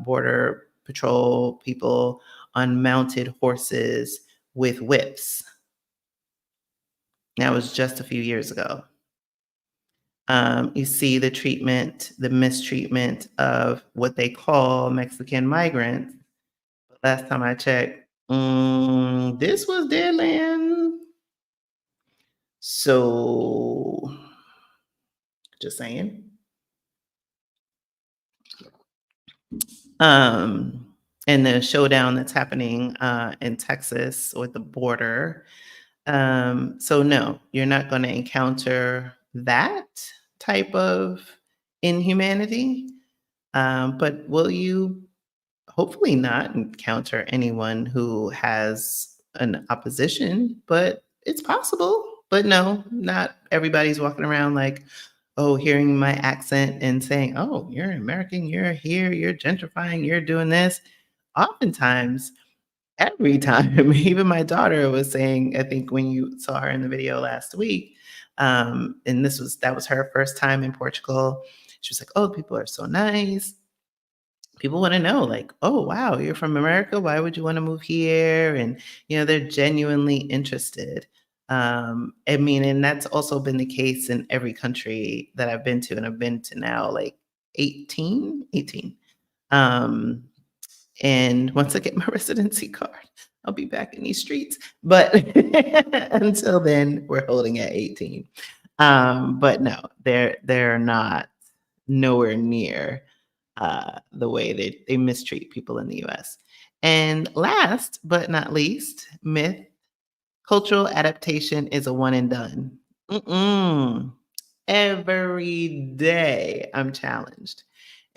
Border Patrol people on mounted horses with whips. That was just a few years ago. You see the treatment, the mistreatment of what they call Mexican migrants. Last time I checked, this was their land. So, just saying. And the showdown that's happening in Texas with the border. So no, you're not going to encounter that type of inhumanity. But will you hopefully not encounter anyone who has an opposition? But it's possible. But no, not everybody's walking around like, oh, hearing my accent and saying, oh, you're American, you're here, you're gentrifying, you're doing this. Oftentimes, every time, even my daughter was saying, I think when you saw her in the video last week, and that was her first time in Portugal. She was like, oh, people are so nice. People want to know, like, oh, wow, you're from America. Why would you want to move here? And, they're genuinely interested. I mean, and that's also been the case in every country that I've been to. And I've been to now like 18. Um, and once I get my residency card, I'll be back in these streets. But until then, we're holding at 18. But no, they're not nowhere near the way they mistreat people in the US. And last but not least, myth, cultural adaptation is a one and done. Mm-mm. Every day I'm challenged.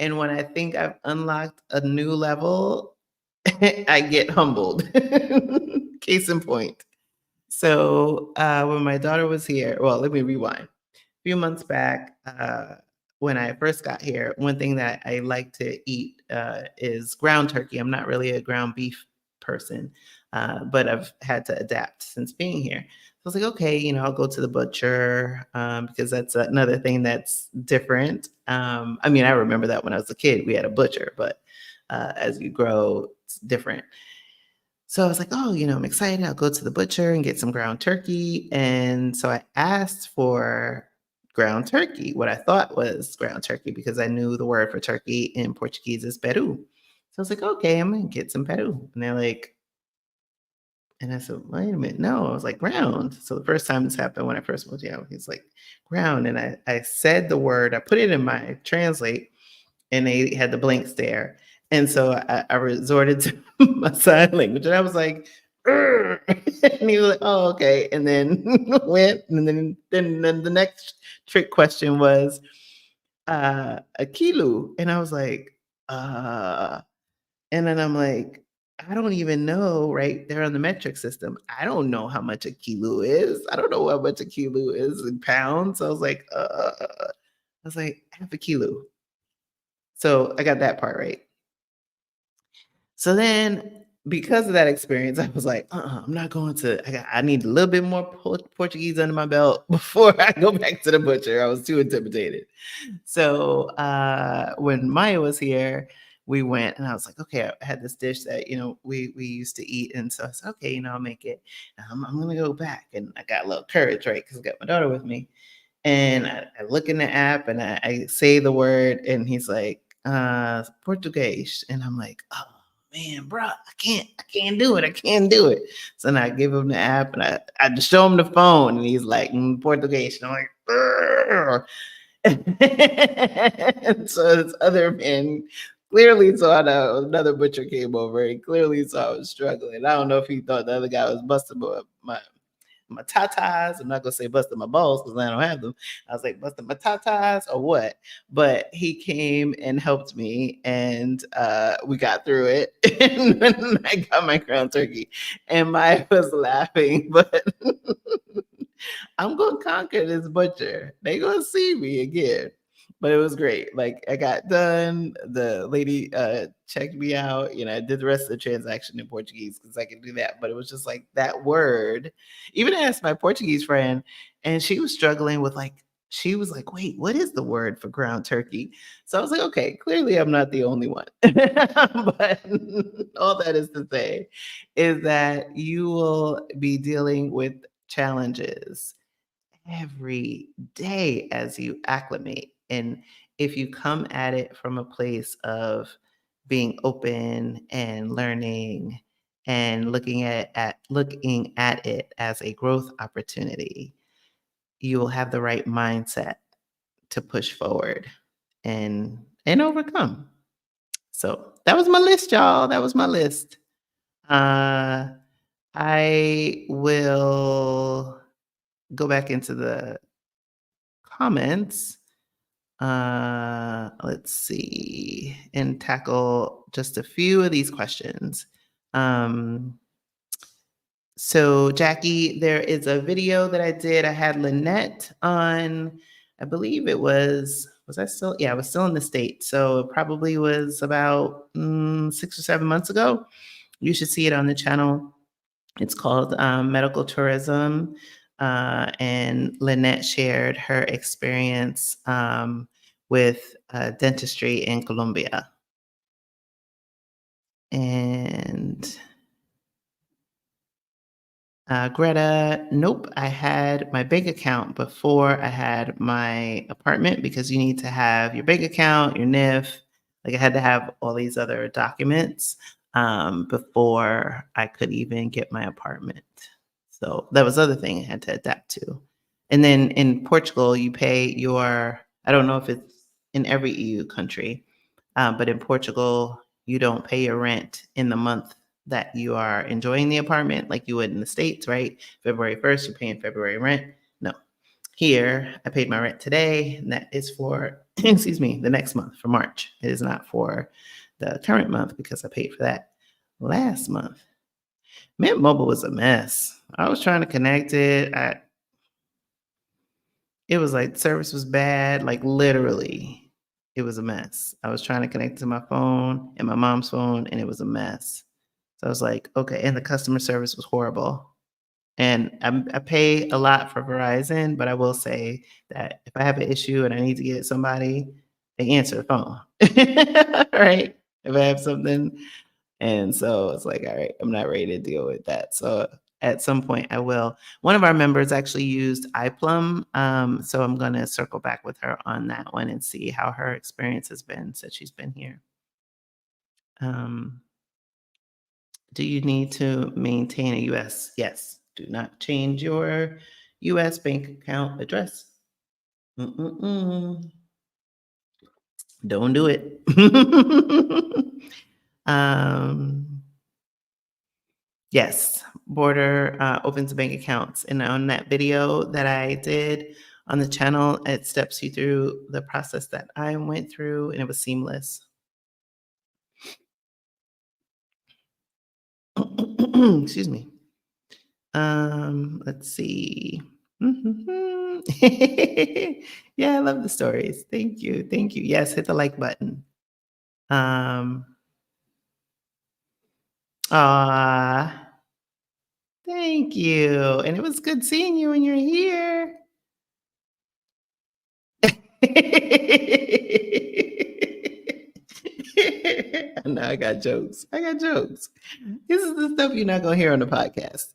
And when I think I've unlocked a new level, I get humbled. Case in point. So when my daughter was here, well, let me rewind. A few months back, when I first got here, one thing that I like to eat is ground turkey. I'm not really a ground beef person, but I've had to adapt since being here. So I was like, okay, I'll go to the butcher because that's another thing that's different. I mean, I remember that when I was a kid, we had a butcher, but as you grow, it's different. So I was like, oh, I'm excited. I'll go to the butcher and get some ground turkey. And so I asked for ground turkey, what I thought was ground turkey, because I knew the word for turkey in Portuguese is peru. So I was like, okay, I'm going to get some peru. And they're like, and I said, wait a minute. No, I was like, ground. So the first time this happened when I first moved here, he's like, ground. And I said the word, I put it in my translate, and they had the blank stare. And so I resorted to my sign language, and I was like, "Urgh." And he was like, "Oh, okay." And then went, and then the next trick question was a kilo, and I was like, and then I'm like, I don't even know, right? They're on the metric system. I don't know how much a kilo is. I don't know how much a kilo is in pounds. So I was like, half a kilo. So I got that part right. So then, because of that experience, I was like, I'm not going to. I need a little bit more Portuguese under my belt before I go back to the butcher. I was too intimidated. So when Maya was here, we went, and I was like, okay, I had this dish that we used to eat, and so I said, okay, I'll make it. I'm gonna go back, and I got a little courage, right? Because I got my daughter with me. And I look in the app, and I say the word, and he's like, Portuguese. And I'm like, oh man, bro, I can't do it. I can't do it. So then I give him the app, and I just show him the phone, and he's like, Portuguese. And I'm like, "Urgh." And so this other man clearly saw that another butcher came over. He clearly saw I was struggling. I don't know if he thought the other guy was busting my tatas. I'm not gonna say busting my balls because I don't have them. I was like busting my tatas or what? But he came and helped me, and we got through it. And then I got my ground turkey, and Maya was laughing, but I'm gonna conquer this butcher. They gonna see me again. But it was great. Like I got done. The lady checked me out. I did the rest of the transaction in Portuguese because I could do that. But it was just like that word. Even I asked my Portuguese friend, and she was struggling with she was like, wait, what is the word for ground turkey? So I was like, okay, clearly I'm not the only one. But all that is to say is that you will be dealing with challenges every day as you acclimate. And if you come at it from a place of being open and learning and looking at it as a growth opportunity, you will have the right mindset to push forward and overcome. So that was my list, y'all. That was my list. Uh I will go back into the comments. Let's see, and tackle just a few of these questions. Um, so, Jackie, there is a video that I did. I had Lynette on, I believe it was I still, yeah, I was still in the States. So, it probably was about 6 or 7 months ago. You should see it on the channel. It's called Medical Tourism. And Lynette shared her experience with dentistry in Colombia. And Greta, nope, I had my bank account before I had my apartment because you need to have your bank account, your NIF. Like I had to have all these other documents before I could even get my apartment. So that was the other thing I had to adapt to. And then in Portugal, you pay I don't know if it's in every EU country, but in Portugal, you don't pay your rent in the month that you are enjoying the apartment like you would in the States, right? February 1st, you're paying February rent. No. here, I paid my rent today, and that is for, excuse me, the next month, for March. It is not for the current month because I paid for that last month. Mint Mobile was a mess. I was trying to connect it. It was like service was bad, like literally. It was a mess. I was trying to connect to my phone and my mom's phone, and it was a mess. So I was like, okay, and the customer service was horrible. And I pay a lot for Verizon, but I will say that if I have an issue and I need to get somebody, they answer the phone, right? If I have something, and so it's like, all right, I'm not ready to deal with that. So at some point, I will. One of our members actually used iPlum, so I'm going to circle back with her on that one and see how her experience has been since she's been here. Do you need to maintain a U.S.? Yes. Do not change your U.S. bank account address. Mm-mm-mm. Don't do it. Yes, Border opens bank accounts. And on that video that I did on the channel, it steps you through the process that I went through, and it was seamless. Excuse me. Let's see. Yeah, I love the stories. Thank you. Thank you. Yes, hit the like button. Um, thank you. And it was good seeing you when you're here. I know I got jokes. I got jokes. This is the stuff you're not gonna hear on the podcast.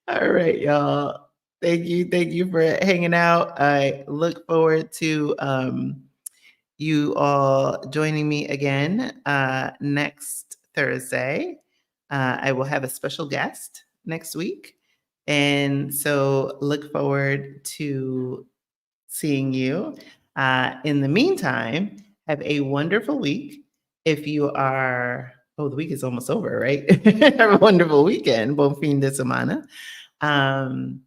All right, y'all. Thank you. Thank you for hanging out. I look forward to you all joining me again next Thursday. I will have a special guest next week. And so look forward to seeing you. In the meantime, have a wonderful week. If you are, oh, the week is almost over, right? Have a wonderful weekend. Bon fin de semana. And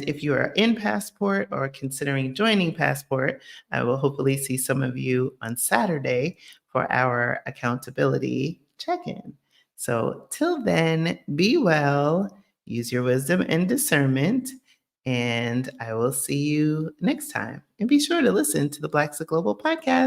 if you are in Passport or considering joining Passport, I will hopefully see some of you on Saturday for our accountability check-in. So till then, be well, use your wisdom and discernment, and I will see you next time. And be sure to listen to the Blaxit Global podcast.